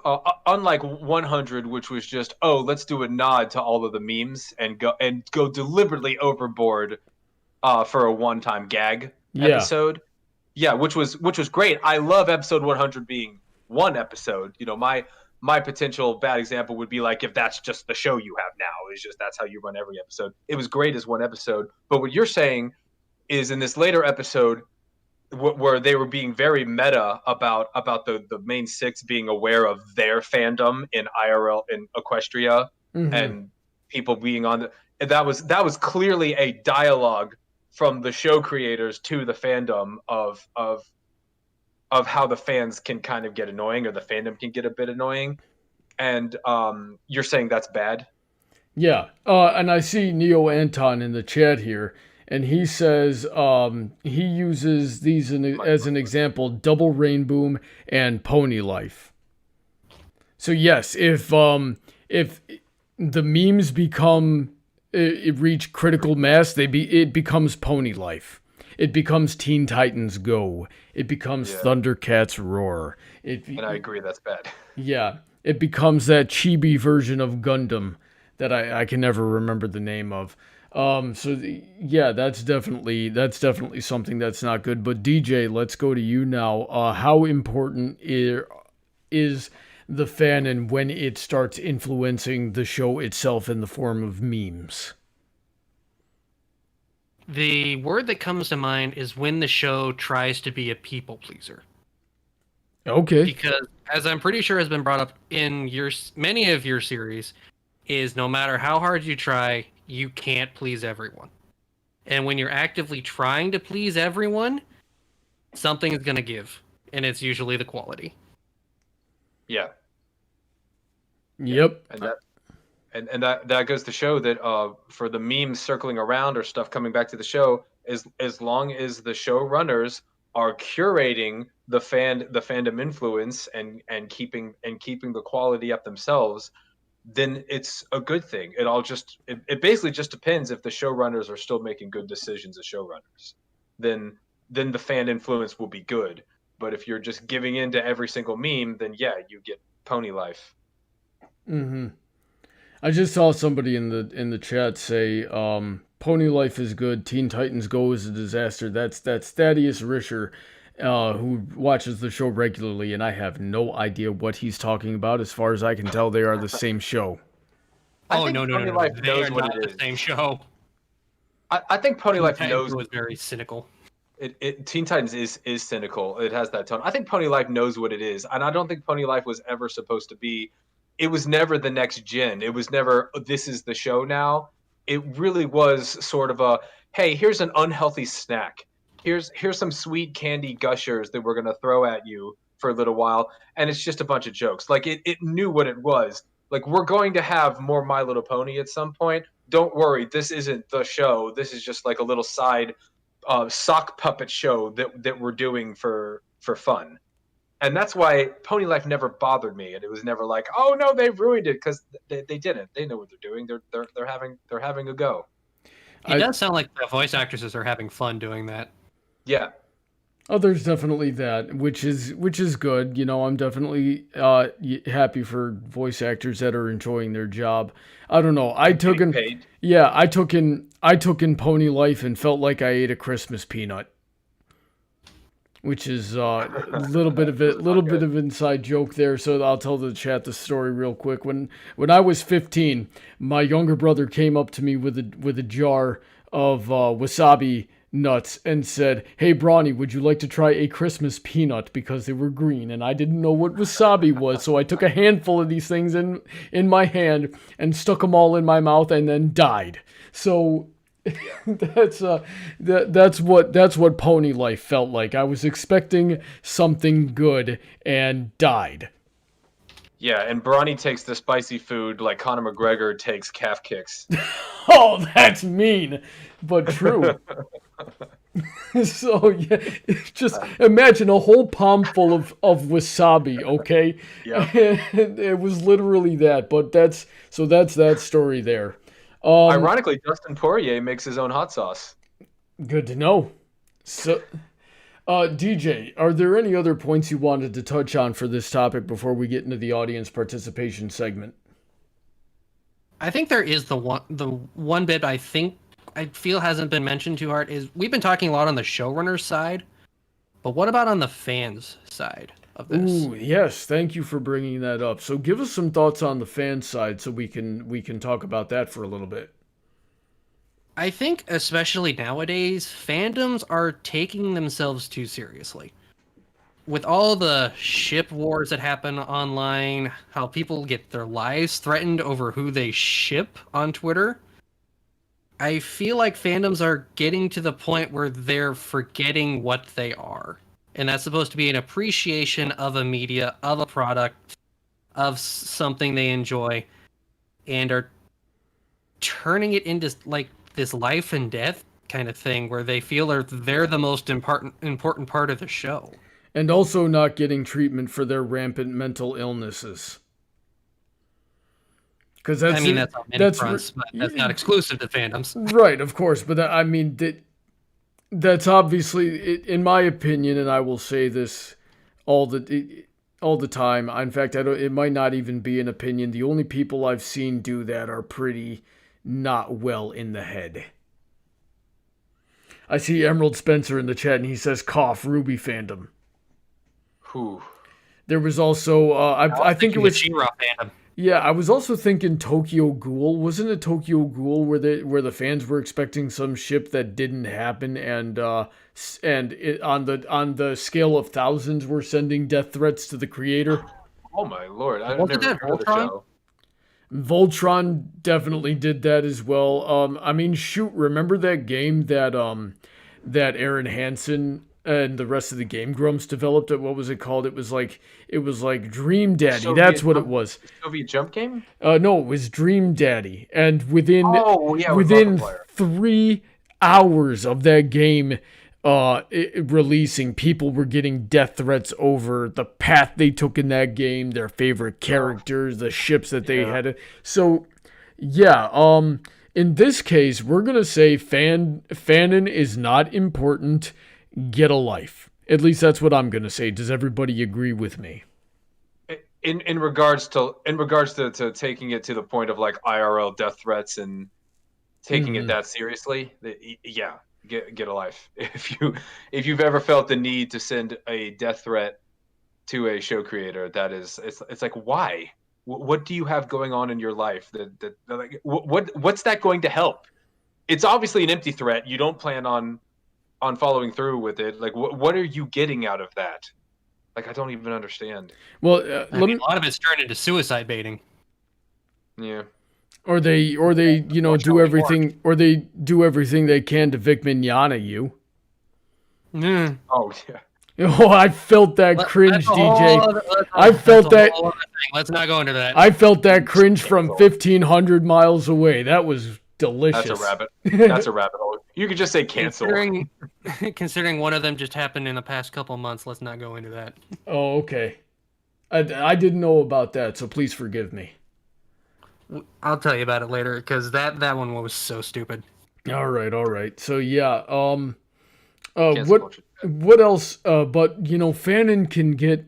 unlike 100, which was just, oh, let's do a nod to all of the memes and go deliberately overboard for a one-time gag episode. Yeah, which was great. I love episode 100 being one episode. My potential bad example would be like if that's just the show you have now. It's just that's how you run every episode. It was great as one episode, but what you're saying is in this later episode, where they were being very meta about the main six being aware of their fandom in IRL in Equestria, and people being on that was clearly a dialogue from the show creators to the fandom of how the fans can kind of get annoying, or the fandom can get a bit annoying, and you're saying that's bad? Yeah, and I see Neo Anton in the chat here. And he says he uses these as an example, Double Rainboom and Pony Life. So yes, if the memes reach critical mass, it becomes Pony Life. It becomes Teen Titans Go. It becomes Thundercats Roar. And I agree, that's bad. Yeah, it becomes that chibi version of Gundam that I can never remember the name of. That's definitely something that's not good. But DJ, let's go to you now. How important is the fanon when it starts influencing the show itself in the form of memes? The word that comes to mind is when the show tries to be a people pleaser. Okay. Because, as I'm pretty sure has been brought up in many of your series, is no matter how hard you try, you can't please everyone. And when you're actively trying to please everyone, something is going to give. And it's usually the quality. Yeah. Yep. And that goes to show that for the memes circling around or stuff coming back to the show, as long as the showrunners are curating the fandom influence and keeping the quality up themselves, then it's a good thing. It basically just depends if the showrunners are still making good decisions as showrunners. Then the fan influence will be good. But if you're just giving in to every single meme, then yeah, you get pony life. Mm-hmm. I just saw somebody in the chat say, Pony Life is good, Teen Titans Go is a disaster. That's Thaddeus Risher, who watches the show regularly, and I have no idea what he's talking about. As far as I can tell, they are the same show. Oh, no. Life They knows are what not it the is. same show. I think Pony Life knows. It was very cynical. Teen Titans is cynical. It has that tone. I think Pony Life knows what it is, and I don't think Pony Life was ever supposed to be. It was never the next gen. It was never, this is the show now. It really was sort of a, hey, here's an unhealthy snack. Here's some sweet candy gushers that we're going to throw at you for a little while. And it's just a bunch of jokes. Like, it knew what it was. Like, we're going to have more My Little Pony at some point. Don't worry, this isn't the show. This is just like a little side sock puppet show that we're doing for fun. And that's why Pony Life never bothered me, and it was never like, oh no, they ruined it, because they didn't. They know what they're doing. They're having a go. It does sound like the voice actresses are having fun doing that. Yeah. Oh, there's definitely that, which is good. You know, I'm definitely happy for voice actors that are enjoying their job. I don't know. I took in Pony Life and felt like I ate a Christmas peanut. Which is a little bit of inside joke there. So I'll tell the chat the story real quick. When I was 15, my younger brother came up to me with a jar of wasabi nuts and said, "Hey Brony, would you like to try a Christmas peanut?" Because they were green and I didn't know what wasabi was. So I took a handful of these things in my hand and stuck them all in my mouth and then died. So that's what Pony Life felt like. I was expecting something good and died. Yeah, and Brony takes the spicy food like Conor McGregor takes calf kicks. Oh, that's mean, but true. So yeah, just imagine a whole palm full of wasabi, okay? Yeah. It was literally that, but that's that story there. Ironically, Dustin Poirier makes his own hot sauce. Good to know. So, DJ, are there any other points you wanted to touch on for this topic before we get into the audience participation segment? I think there is the one bit I feel hasn't been mentioned too hard is we've been talking a lot on the showrunner's side, but what about on the fans' side of this? Ooh, yes, thank you for bringing that up. So give us some thoughts on the fan side so we can talk about that for a little bit. I think especially nowadays, fandoms are taking themselves too seriously. With all the ship wars that happen online, how people get their lives threatened over who they ship on Twitter, I feel like fandoms are getting to the point where they're forgetting what they are. And that's supposed to be an appreciation of a media, of a product, of something they enjoy, and are turning it into like this life and death kind of thing where they feel they're the most important part of the show. And also not getting treatment for their rampant mental illnesses. Because that's on many fronts, but that's not exclusive to fandoms. Right, of course. But that's obviously, in my opinion, and I will say this all the time. In fact, it might not even be an opinion. The only people I've seen do that are pretty not well in the head. I see Emerald Spencer in the chat, and he says, "Cough, Ruby fandom." Whew. There was also, I think it was She-Ra fandom. Yeah, I was also thinking Tokyo Ghoul. Wasn't it Tokyo Ghoul where the fans were expecting some ship that didn't happen, and on the scale of thousands were sending death threats to the creator? Oh my lord! I've Wasn't never that heard of the Voltron? show. Voltron definitely did that as well. I mean, shoot, remember that game that Aaron Hansen and the rest of the Game Grumps developed it. What was it called? It was like Dream Daddy. That's what it was. Soviet jump game? No, it was Dream Daddy. And within with Markiplier. 3 hours of that game releasing, people were getting death threats over the path they took in that game, their favorite characters, the ships that they had. So, yeah, in this case, we're going to say Fanon is not important. Get a life. At least that's what I'm going to say. Does everybody agree with me? In regards to taking it to the point of like IRL death threats and taking it that seriously, yeah, get a life. If you've ever felt the need to send a death threat to a show creator, that is, it's like, why? What do you have going on in your life that like, what's that going to help? It's obviously an empty threat. You don't plan on following through with it. Like, what are you getting out of that? Like, I don't even understand. Well, a lot of it's turned into suicide baiting. Yeah. Or they do everything, or they do everything they can to Vic Mignogna you. Mm. Oh yeah. Oh, I felt that cringe, DJ. I felt that. Let's not go into that. I felt that cringe from 1,500 miles away. That was delicious. That's a rabbit. That's a rabbit hole. You could just say cancel. Considering one of them just happened in the past couple months, let's not go into that. Oh, okay. I didn't know about that, so please forgive me. I'll tell you about it later, because that one was so stupid. All right. So yeah, what else? But Fanon can get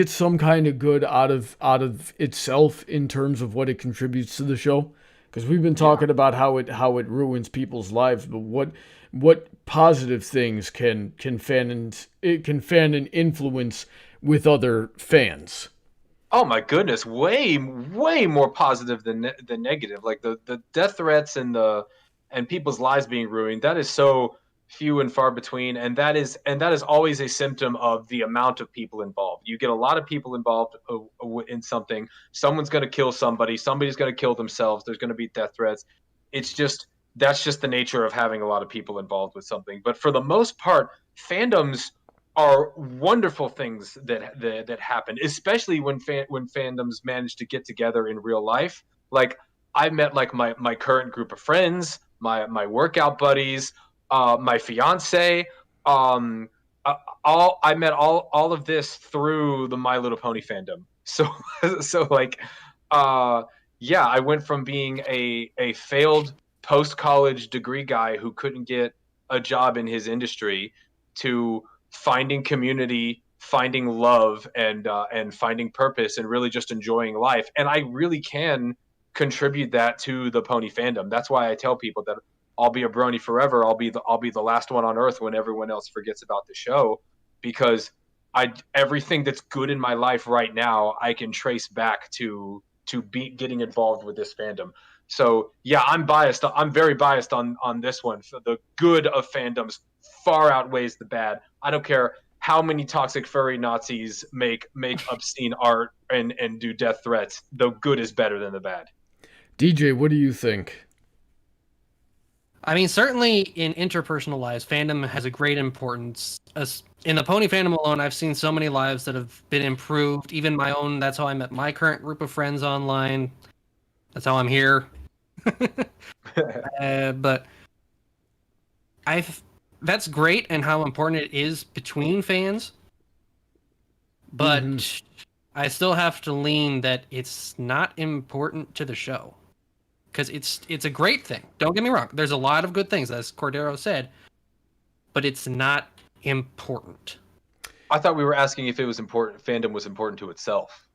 some kind of good out of itself in terms of what it contributes to the show. Because we've been talking about how it ruins people's lives, but what positive things can Fanon influence with other fans? Oh my goodness, way more positive than negative. Like the death threats and people's lives being ruined, that is so few and far between, and that is always a symptom of the amount of people involved. You get a lot of people involved in something, someone's going to kill somebody's going to kill themselves, there's going to be death threats. That's just the nature of having a lot of people involved with something. But for the most part, fandoms are wonderful things that happen, especially when fandoms manage to get together in real life. Like, I met like my current group of friends, my workout buddies, my fiance. I met all of this through the My Little Pony fandom. So like, yeah, I went from being a failed post-college degree guy who couldn't get a job in his industry to finding community, finding love, and finding purpose, and really just enjoying life. And I really can contribute that to the pony fandom. That's why I tell people that I'll be a brony forever. I'll be the last one on earth when everyone else forgets about the show, because everything that's good in my life right now, I can trace back to getting involved with this fandom. So yeah, I'm biased. I'm very biased on this one. So the good of fandoms far outweighs the bad. I don't care how many toxic furry Nazis make obscene art and do death threats. The good is better than the bad. DJ, what do you think? I mean, certainly in interpersonal lives, fandom has a great importance. In the pony fandom alone, I've seen so many lives that have been improved. Even my own. That's how I met my current group of friends online. That's how I'm here. But that's great, and how important it is between fans. But I still have to lean that it's not important to the show. Because it's a great thing. Don't get me wrong. There's a lot of good things, as Cordero said, but it's not important. I thought we were asking if it was important. Fandom was important to itself.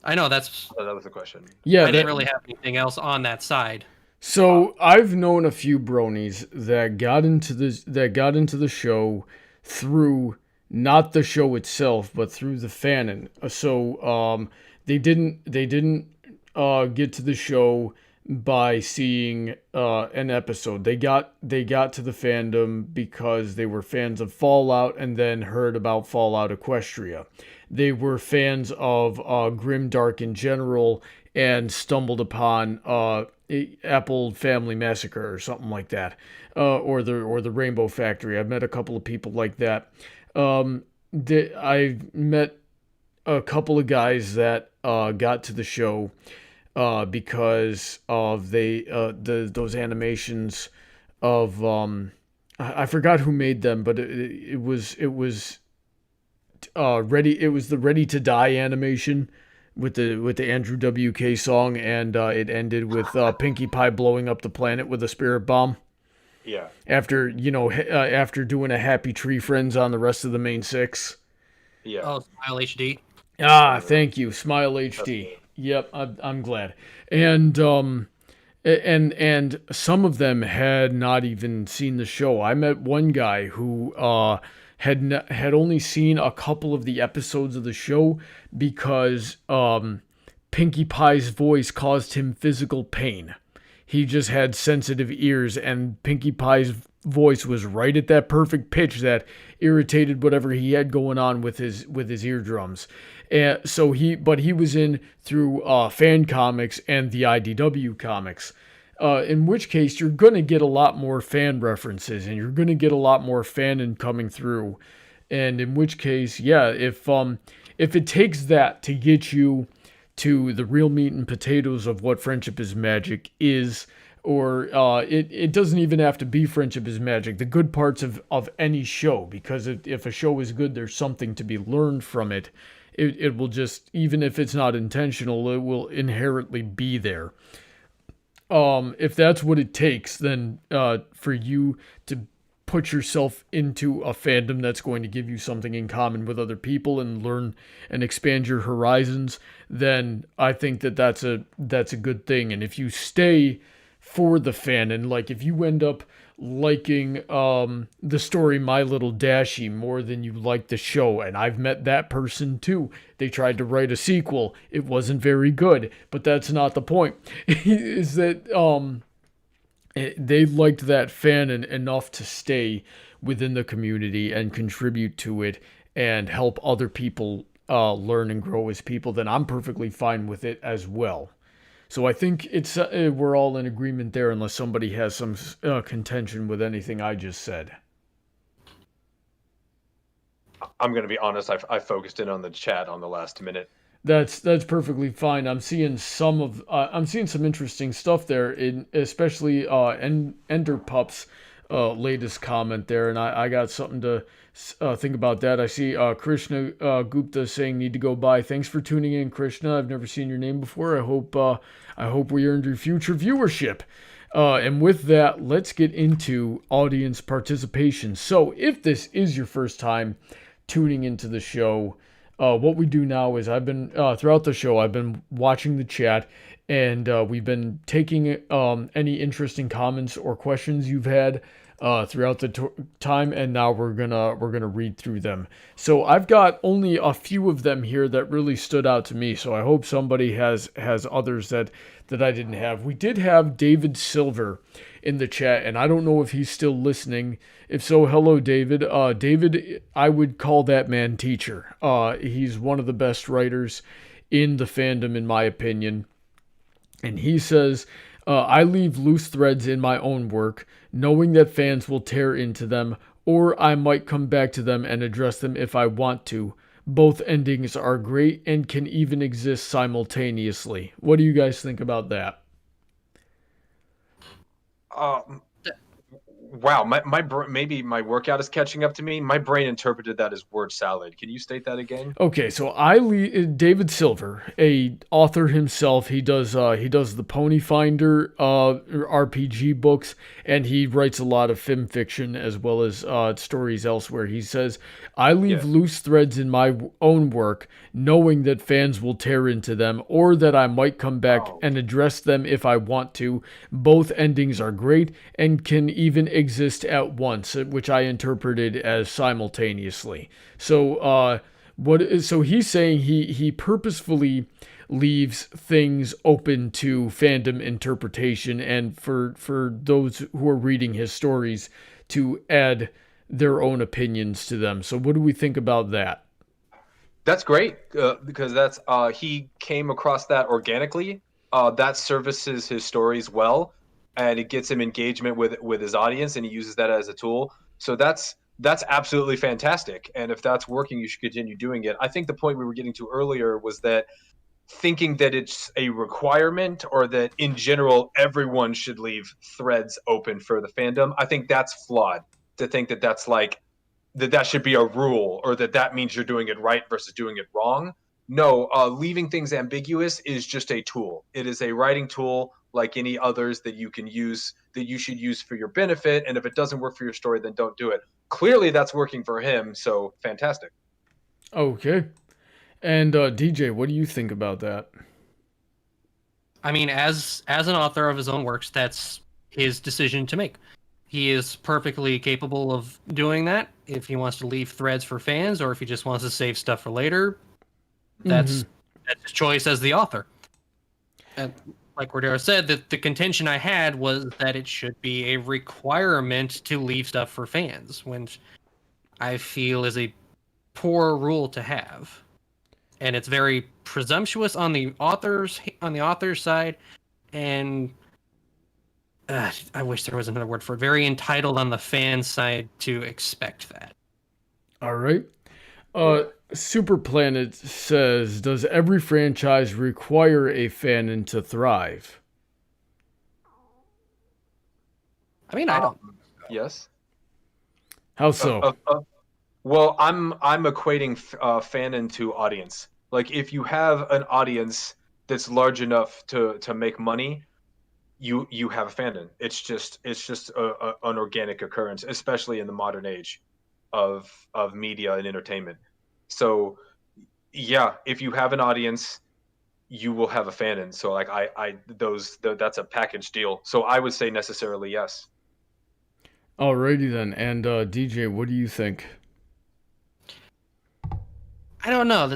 I know that was the question. Yeah, I didn't really have anything else on that side. So I've known a few bronies that got into the show through not the show itself, but through the fanon. So they didn't get to the show by seeing an episode. They got to the fandom because they were fans of Fallout and then heard about Fallout Equestria. They were fans of Grimdark in general and stumbled upon Apple Family Massacre or something like that, or the Rainbow Factory. I've met a couple of people like that. I've met a couple of guys that got to the show because of those animations of I forgot who made them, but it was ready. It was the Ready to Die animation with the Andrew WK song, and it ended with Pinkie Pie blowing up the planet with a spirit bomb. Yeah. After after doing a Happy Tree Friends on the rest of the main six. Yeah. Oh, Smile HD. Thank you, Smile HD. Yep, I'm glad. And and some of them had not even seen the show. I met one guy who had only seen a couple of the episodes of the show because Pinkie Pie's voice caused him physical pain. He just had sensitive ears, and Pinkie Pie's voice was right at that perfect pitch that irritated whatever he had going on with his eardrums. And so he was in through fan comics and the IDW comics. In which case, you're going to get a lot more fan references, and you're going to get a lot more fanon coming through. And in which case, yeah, if it takes that to get you to the real meat and potatoes of what Friendship is Magic is, or it doesn't even have to be Friendship is Magic, the good parts of any show, because if a show is good, there's something to be learned from it. It will just, even if it's not intentional, it will inherently be there. If that's what it takes, then for you to put yourself into a fandom that's going to give you something in common with other people and learn and expand your horizons, then I think that's a good thing. And if you stay for the fanon, like if you end up liking the story My Little Dashie more than you like the show, and I've met that person too. They tried to write a sequel. It wasn't very good, but that's not the point. Is that they liked that fanon enough to stay within the community and contribute to it and help other people learn and grow as people, then I'm perfectly fine with it as well. So I think it's we're all in agreement there, unless somebody has some contention with anything I just said. I'm going to be honest. I focused in on the chat on the last minute. That's perfectly fine. I'm seeing some interesting stuff there, especially Ender Pup's latest comment there, and I got something to think about that. I see Krishna Gupta saying need to go by. Thanks for tuning in, Krishna. I've never seen your name before. I hope we earned your future viewership. And with that, let's get into audience participation. So if this is your first time tuning into the show, what we do now is I've been throughout the show, I've been watching the chat, and we've been taking any interesting comments or questions you've had throughout the time, and now we're gonna read through them. So I've got only a few of them here that really stood out to me. So I hope somebody has others that I didn't have. We did have David Silver in the chat, and I don't know if he's still listening. If so, hello, David. David, I would call that man teacher. He's one of the best writers in the fandom, in my opinion. And he says, I leave loose threads in my own work, knowing that fans will tear into them, or I might come back to them and address them if I want to. Both endings are great and can even exist simultaneously. What do you guys think about that? Wow, maybe my workout is catching up to me. My brain interpreted that as word salad. Can you state that again? Okay, so David Silver, a author himself, he does the Pony Finder RPG books, and he writes a lot of FiMfiction as well as stories elsewhere. He says, I leave loose threads in my own work, knowing that fans will tear into them, or that I might come back and address them if I want to. Both endings are great and can even exist at once, which I interpreted as simultaneously. So so he's saying he purposefully leaves things open to fandom interpretation, and for those who are reading his stories to add their own opinions to them. So what do we think about that? That's great, because that's he came across that organically. that services his stories well, and it gets him engagement with his audience, and he uses that as a tool. So that's absolutely fantastic. And if that's working, you should continue doing it. I think the point we were getting to earlier was that thinking that it's a requirement or that in general everyone should leave threads open for the fandom. I think that's flawed to think that that's like that should be a rule or that means you're doing it right versus doing it wrong. No, leaving things ambiguous is just a tool. It is a writing tool like any others that you can use, that you should use for your benefit. And if it doesn't work for your story, then don't do it. Clearly that's working for him, so fantastic. Okay. And DJ, what do you think about that? I mean, as an author of his own works, that's his decision to make. He is perfectly capable of doing that. If he wants to leave threads for fans, or if he just wants to save stuff for later, that's his choice as the author. And like Cordero said, that the contention I had was that it should be a requirement to leave stuff for fans, which I feel is a poor rule to have. And it's very presumptuous on the author's side, and I wish there was another word for it. Very entitled on the fan side to expect that. All right. Super Planet says, does every franchise require a fanon to thrive? I mean, I don't. Yes. How so? Well, I'm equating fanon to audience. Like if you have an audience that's large enough to make money, you have a fandom. It's just an organic occurrence, especially in the modern age of media and entertainment. So yeah, if you have an audience, you will have a fandom. So like that's a package deal. So I would say necessarily yes. Alrighty then. And DJ, what do you think? I don't know.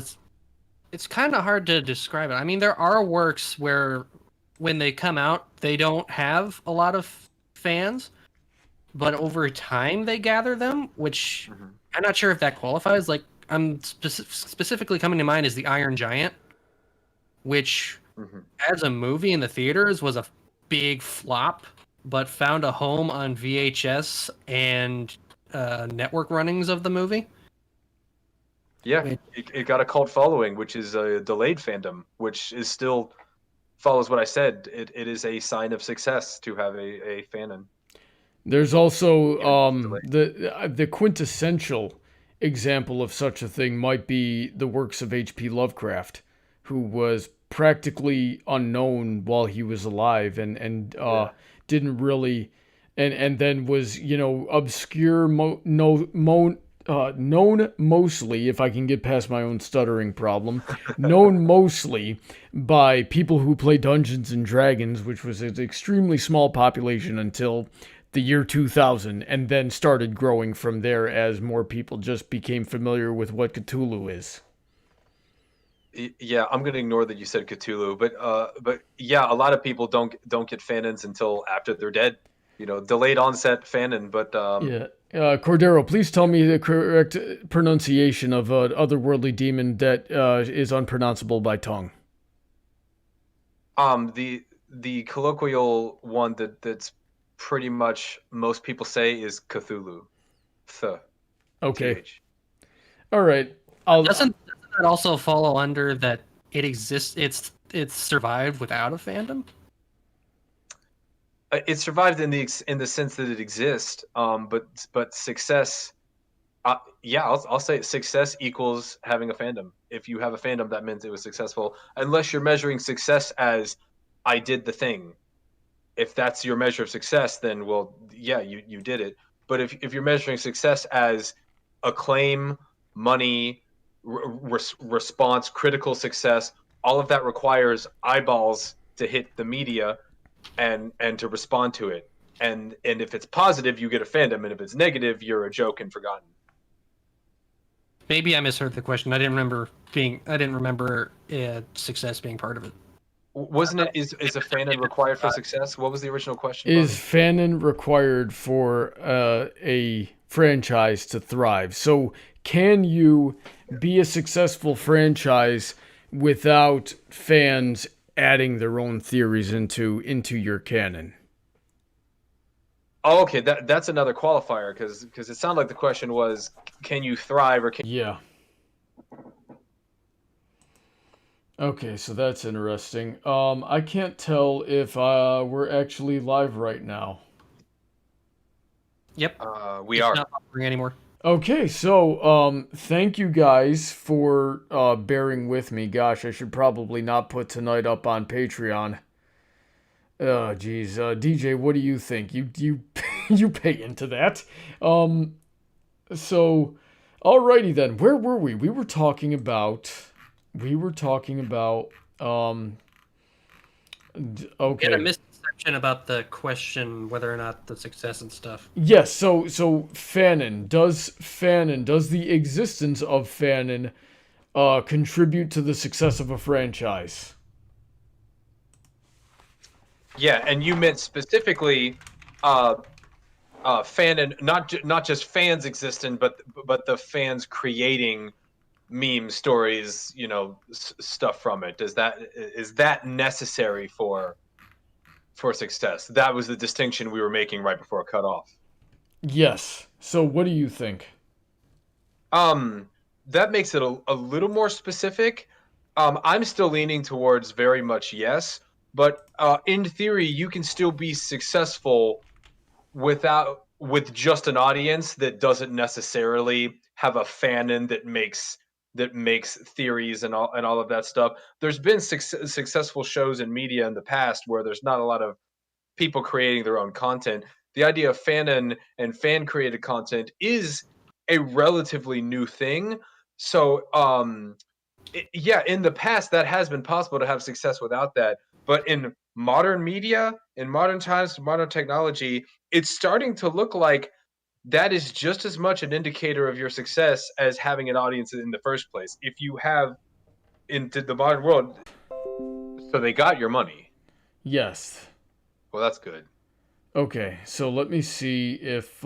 It's kind of hard to describe it. I mean, there are works where when they come out, they don't have a lot of fans, but over time they gather them, which I'm not sure if that qualifies. Like, I'm specifically coming to mind is the Iron Giant, which as a movie in the theaters was a big flop, but found a home on VHS and network runnings of the movie. Yeah, it got a cult following, which is a delayed fandom, which is still follows what I said. It is a sign of success to have a fanon. There's also the quintessential example of such a thing might be the works of H.P. Lovecraft, who was practically unknown while he was alive and didn't really and then was, you know, obscure known mostly, if I can get past my own stuttering problem, known mostly by people who play Dungeons and Dragons, which was an extremely small population until the year 2000, and then started growing from there as more people just became familiar with what Cthulhu is. Yeah, I'm gonna ignore that you said Cthulhu, but yeah, a lot of people don't get fanons until after they're dead. You know, delayed onset fanon, but yeah. Cordero, please tell me the correct pronunciation of an otherworldly demon that is unpronounceable by tongue. The colloquial one that's pretty much most people say is Cthulhu. Okay. TH. All right. Doesn't that also follow under that it exists? It's survived without a fandom. It survived in the sense that it exists. But success. Yeah, I'll say success equals having a fandom. If you have a fandom, that means it was successful. Unless you're measuring success as I did the thing. If that's your measure of success, then well, yeah, you did it. But if you're measuring success as acclaim, money, response, critical success, all of that requires eyeballs to hit the media and to respond to it. And if it's positive, you get a fandom, and if it's negative, you're a joke and forgotten. Maybe I misheard the question. I didn't remember success being part of it. Wasn't it? Is a fanon required for success? What was the original question? Is fanon required for a franchise to thrive? So can you be a successful franchise without fans adding their own theories into your canon. Oh, okay, that's another qualifier because it sounded like the question was, can you thrive or can? Yeah. Okay, so that's interesting. I can't tell if we're actually live right now. Yep. We It's are. not buffering anymore. Okay, so thank you guys for bearing with me. Gosh, I should probably not put tonight up on Patreon. Oh, geez, DJ, what do you think? You you pay into that. So, alrighty then. Where were we? We were talking about. Okay. We had a misconception about the question whether or not the success and stuff. Yes. So Fanon does the existence of Fanon contribute to the success of a franchise? Yeah, and you meant specifically Fanon, not just fans existing, but the fans creating meme stories, stuff from it. Is that necessary for success? That was the distinction we were making right before it cut off. Yes. So what do you think? That makes it a little more specific. I'm still leaning towards very much yes, but in theory, you can still be successful with just an audience that doesn't necessarily have a fanon that makes theories and all of that stuff. There's been successful shows in media in the past where there's not a lot of people creating their own content. The idea of fanon and fan created content is a relatively new thing. So yeah, in the past that has been possible to have success without that. But in modern media, in modern times, modern technology, it's starting to look like that is just as much an indicator of your success as having an audience in the first place. If you have into the modern world, so they got your money. Yes. Well, that's good. Okay, so let me see if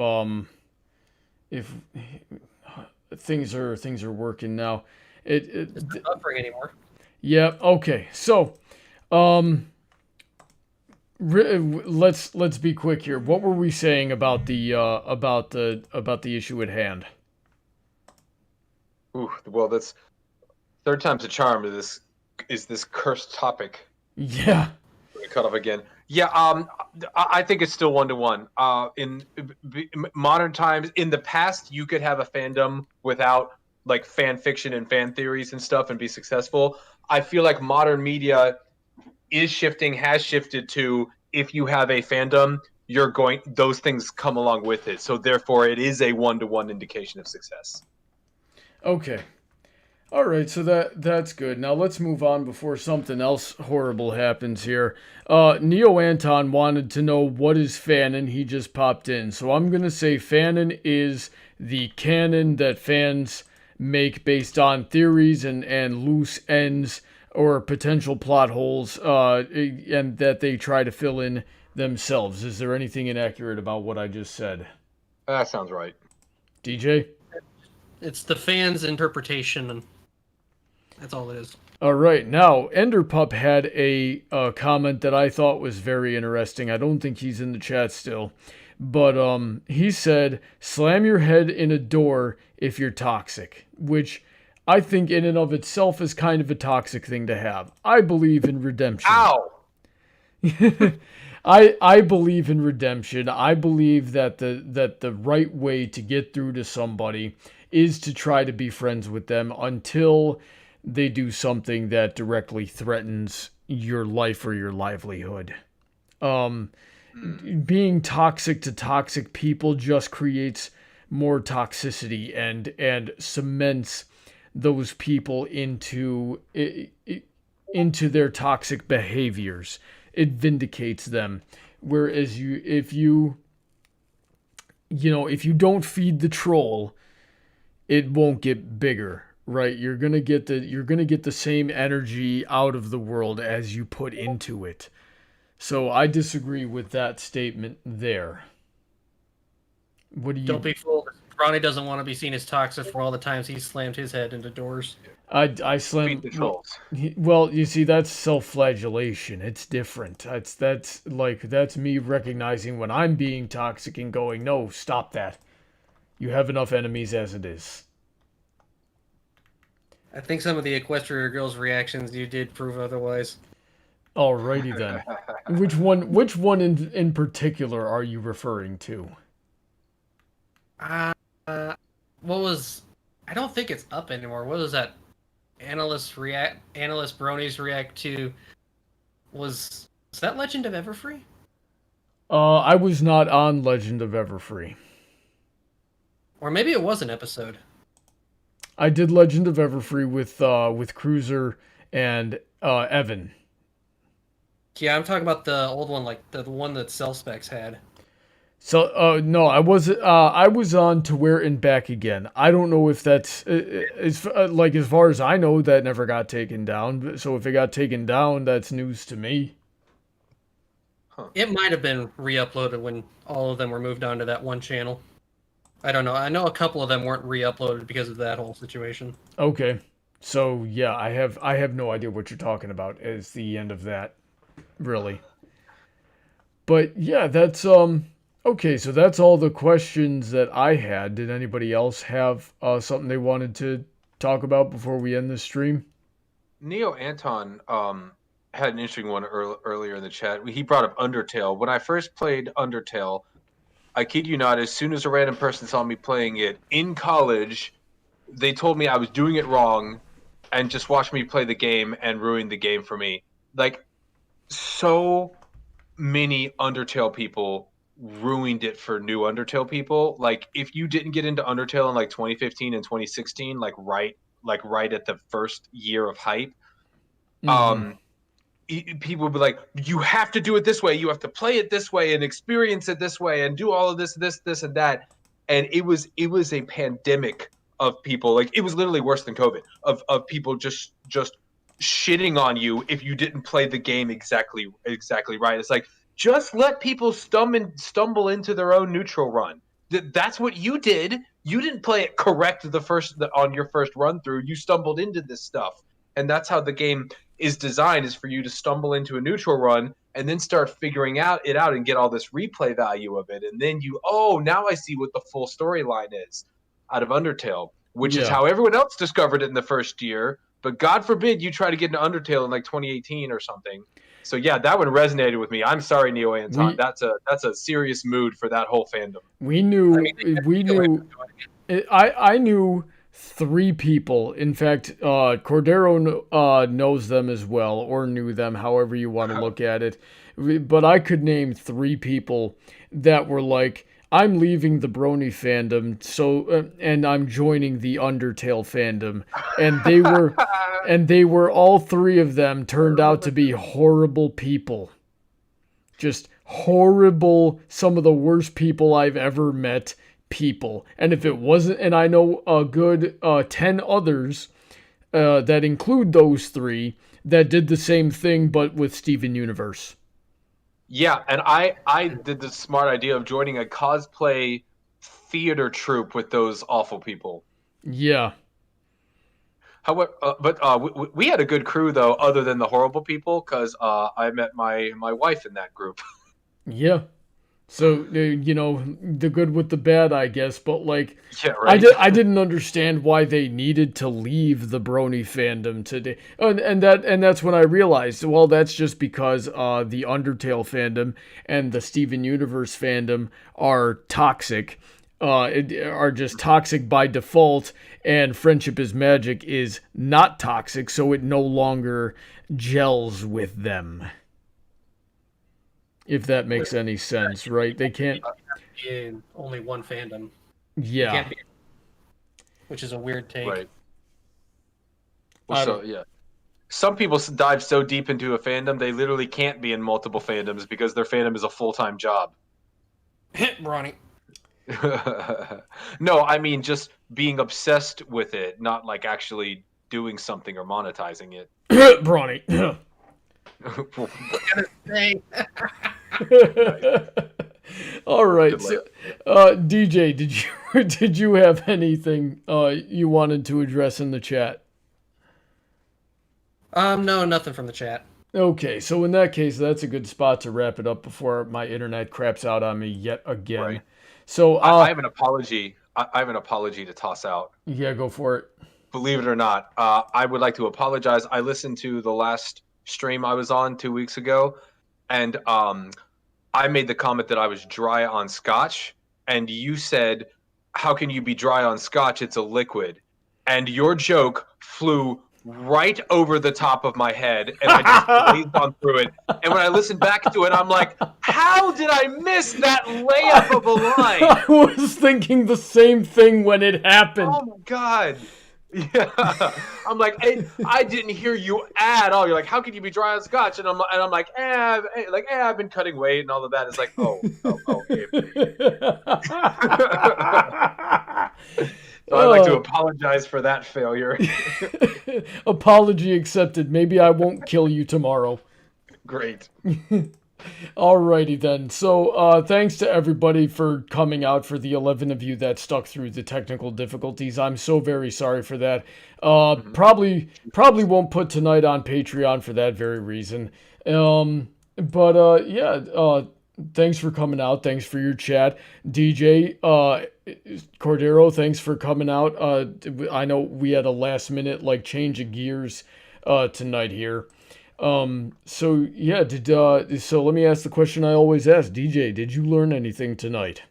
things are working now. It's not buffering anymore. Yeah. Okay. So, let's be quick here. What were we saying about the issue at hand? Ooh, well, that's third time's a charm. Is this cursed topic? Yeah. Cut off again. Yeah. I think it's still 1-to-1. In modern times, in the past, you could have a fandom without like fan fiction and fan theories and stuff and be successful. I feel like modern media has shifted to, if you have a fandom, those things come along with it. So therefore it is a 1-to-1 indication of success. Okay. All right, so that's good. Now let's move on before something else horrible happens here. Neo Anton wanted to know what is Fanon. He just popped in. So I'm going to say Fanon is the canon that fans make based on theories and loose ends or potential plot holes, and that they try to fill in themselves. Is there anything inaccurate about what I just said? That sounds right. DJ? It's the fans' interpretation, and that's all it is. All right, now Enderpup had a comment that I thought was very interesting. I don't think he's in the chat still, but he said, "Slam your head in a door if you're toxic," which I think in and of itself is kind of a toxic thing to have. I believe in redemption. Ow! I believe in redemption. I believe that the right way to get through to somebody is to try to be friends with them until they do something that directly threatens your life or your livelihood. Being toxic to toxic people just creates more toxicity and cements those people into their toxic behaviors. It vindicates them. Whereas if you don't feed the troll, it won't get bigger, right? You're gonna get the same energy out of the world as you put into it. So I disagree with that statement there. What do you? Don't be fooled. Brony doesn't want to be seen as toxic for all the times he slammed his head into doors. I slam. Beat the trolls. Well, you see, that's self-flagellation. It's different. That's me recognizing when I'm being toxic and going, no, stop that. You have enough enemies as it is. I think some of the Equestria girls' reactions you did prove otherwise. Alrighty then. Which one in particular are you referring to? What was? I don't think it's up anymore. What was that? Analyst Bronies react to. Was that Legend of Everfree? I was not on Legend of Everfree. Or maybe it was an episode. I did Legend of Everfree with Cruiser and Evan. Yeah, I'm talking about the old one, like the one that Cell Specs had. So, no, I was on To Where and Back Again. I don't know if that's, as far as I know, that never got taken down. So if it got taken down, that's news to me. Huh. It might have been re-uploaded when all of them were moved onto that one channel. I don't know. I know a couple of them weren't re-uploaded because of that whole situation. Okay. So, yeah, I have no idea what you're talking about as the end of that, really. But, yeah, that's, okay, so that's all the questions that I had. Did anybody else have something they wanted to talk about before we end the stream? Neo Anton had an interesting one earlier in the chat. He brought up Undertale. When I first played Undertale, I kid you not, as soon as a random person saw me playing it in college, they told me I was doing it wrong and just watched me play the game and ruined the game for me. Like, so many Undertale people ruined it for new Undertale people. Like, if you didn't get into Undertale in like 2015 and 2016, like right at the first year of hype, people would be like, you have to do it this way, you have to play it this way and experience it this way and do all of this and that. And it was a pandemic of people, like it was literally worse than COVID, of people just shitting on you if you didn't play the game exactly right. It's like, just let people stumble into their own neutral run. That's what you did. You didn't play it correct on your first run through. You stumbled into this stuff. And that's how the game is designed, is for you to stumble into a neutral run and then start figuring it out and get all this replay value of it. And then now I see what the full storyline is out of Undertale, which is how everyone else discovered it in the first year. But God forbid you try to get into Undertale in like 2018 or something. So yeah, that one resonated with me. I'm sorry, Neo Anton. That's a serious mood for that whole fandom. I knew 3 people. In fact, Cordero knows them as well, or knew them, however you want to look at it. But I could name 3 people that were like, I'm leaving the Brony fandom, and I'm joining the Undertale fandom. And they were all 3 of them turned out to be horrible people. Just horrible, some of the worst people I've ever met people. And if it wasn't, and I know a good 10 others that include those 3 that did the same thing, but with Steven Universe. Yeah, and I did the smart idea of joining a cosplay theater troupe with those awful people. Yeah. However, we had a good crew though, other than the horrible people, because I met my wife in that group. Yeah. So, the good with the bad, I guess, but like, yeah, right. I didn't understand why they needed to leave the Brony fandom today. And that's when I realized, well, that's just because the Undertale fandom and the Steven Universe fandom are toxic, are just toxic by default, and Friendship is Magic is not toxic, so it no longer gels with them. If that makes any sense, right? They can't be in only one fandom. Yeah. Can't be, which is a weird take. Right. Well, so yeah. Some people dive so deep into a fandom they literally can't be in multiple fandoms because their fandom is a full-time job. Hit Brony. No, I mean just being obsessed with it, not like actually doing something or monetizing it. Brony. All right. Good So, layup. DJ, did you have anything you wanted to address in the chat? No, nothing from the chat. Okay, so in that case, that's a good spot to wrap it up before my internet craps out on me yet again. Right. So, I have an apology. I have an apology to toss out. yeah, go for it. Believe it or not, I would like to apologize. I listened to the last stream I was on 2 weeks ago, and I made the comment that I was dry on scotch, and you said, "How can you be dry on scotch? It's a liquid." And your joke flew right over the top of my head, and I just blazed on through it. And when I listened back to it, I'm like, "How did I miss that layup of a line?" I was thinking the same thing when it happened. Oh my god. Yeah, I'm like, I didn't hear you at all. You're like, how could you be dry on scotch? And I'm like, I've been cutting weight and all of that. It's like, oh. So I'd like to apologize for that failure. Apology accepted. Maybe I won't kill you tomorrow. Great. Alrighty then. So thanks to everybody for coming out, for the 11 of you that stuck through the technical difficulties. I'm so very sorry for that. Probably won't put tonight on Patreon for that very reason. Thanks for coming out. Thanks for your chat. DJ, Cordero, thanks for coming out. I know we had a last minute change of gears tonight here. So let me ask the question I always ask. DJ, did you learn anything tonight?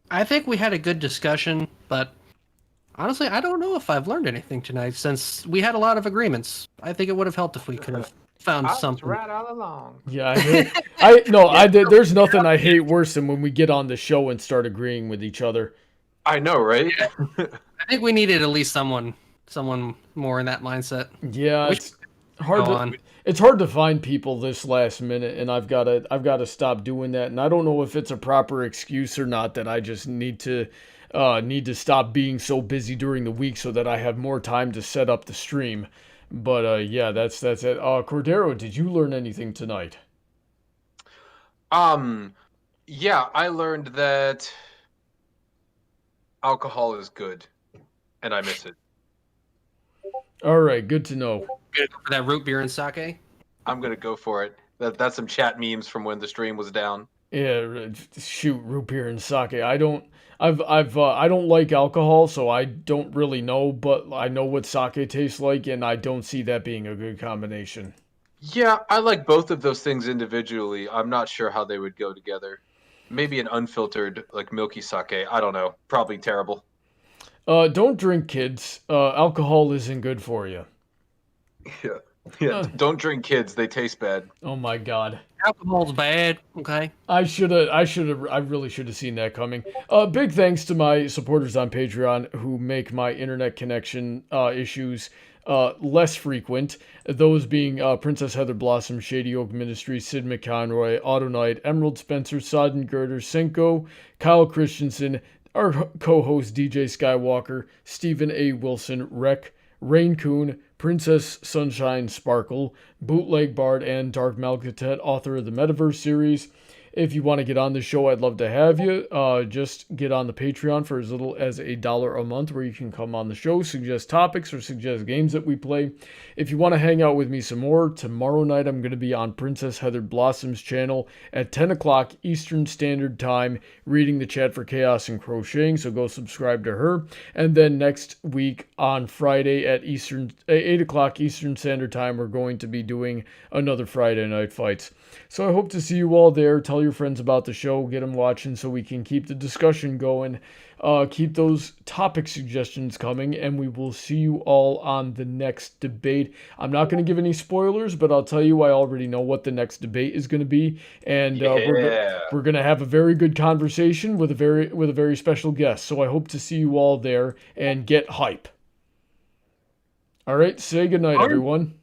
I think we had a good discussion, but honestly, I don't know if I've learned anything tonight since we had a lot of agreements. I think it would have helped if we could have found something. Right all along. Yeah, I did. There's nothing I hate worse than when we get on the show and start agreeing with each other. I know, right? I think we needed at least someone more in that mindset. Yeah, it's hard to find people this last minute, and I've got to stop doing that. And I don't know if it's a proper excuse or not, that I just need to stop being so busy during the week so that I have more time to set up the stream. But yeah, that's it. Cordero, did you learn anything tonight? Yeah, I learned that alcohol is good, and I miss it. All right, good to know. Good for that root beer and sake. I'm gonna go for it. That's some chat memes from when the stream was down. Yeah, shoot, root beer and sake. I don't like alcohol, so I don't really know, but I know what sake tastes like, and I don't see that being a good combination. Yeah, I like both of those things individually. I'm not sure how they would go together. Maybe an unfiltered, milky sake. I don't know. Probably terrible. Don't drink, kids. Alcohol isn't good for you. Yeah. Don't drink, kids. They taste bad. Oh my god. Alcohol's bad. Okay. I really should have seen that coming. Big thanks to my supporters on Patreon who make my internet connection issues less frequent. Those being Princess Heather Blossom, Shady Oak Ministries, Sid McConroy, Autoknight, Emerald Spencer, Sodden, Girder, Senko, Kyle Christensen, our co-host DJ Skywalker, Stephen A. Wilson, Rein-Kun, Princess Sunshine Sparkle, Bootleg Bard, and Dark Malcatet, author of the Metaverse series. If you want to get on the show, I'd love to have you. Just get on the Patreon for as little as $1 a month, where you can come on the show, suggest topics, or suggest games that we play. If you want to hang out with me some more, tomorrow night I'm going to be on Princess Heather Blossom's channel at 10 o'clock Eastern Standard Time, reading the chat for Chaos and Crocheting, so go subscribe to her. And then next week on Friday at 8 o'clock Eastern Standard Time, we're going to be doing another Friday Night Fights. So I hope to see you all there. Tell your friends about the show. Get them watching so we can keep the discussion going. Keep those topic suggestions coming, and we will see you all on the next debate. I'm not going to give any spoilers, but I'll tell you I already know what the next debate is going to be, and we're going to have a very good conversation with a very special guest. So I hope to see you all there and get hype. All right, say goodnight, everyone.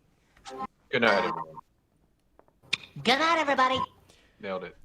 Good night, everyone. Good night, everybody. Nailed it.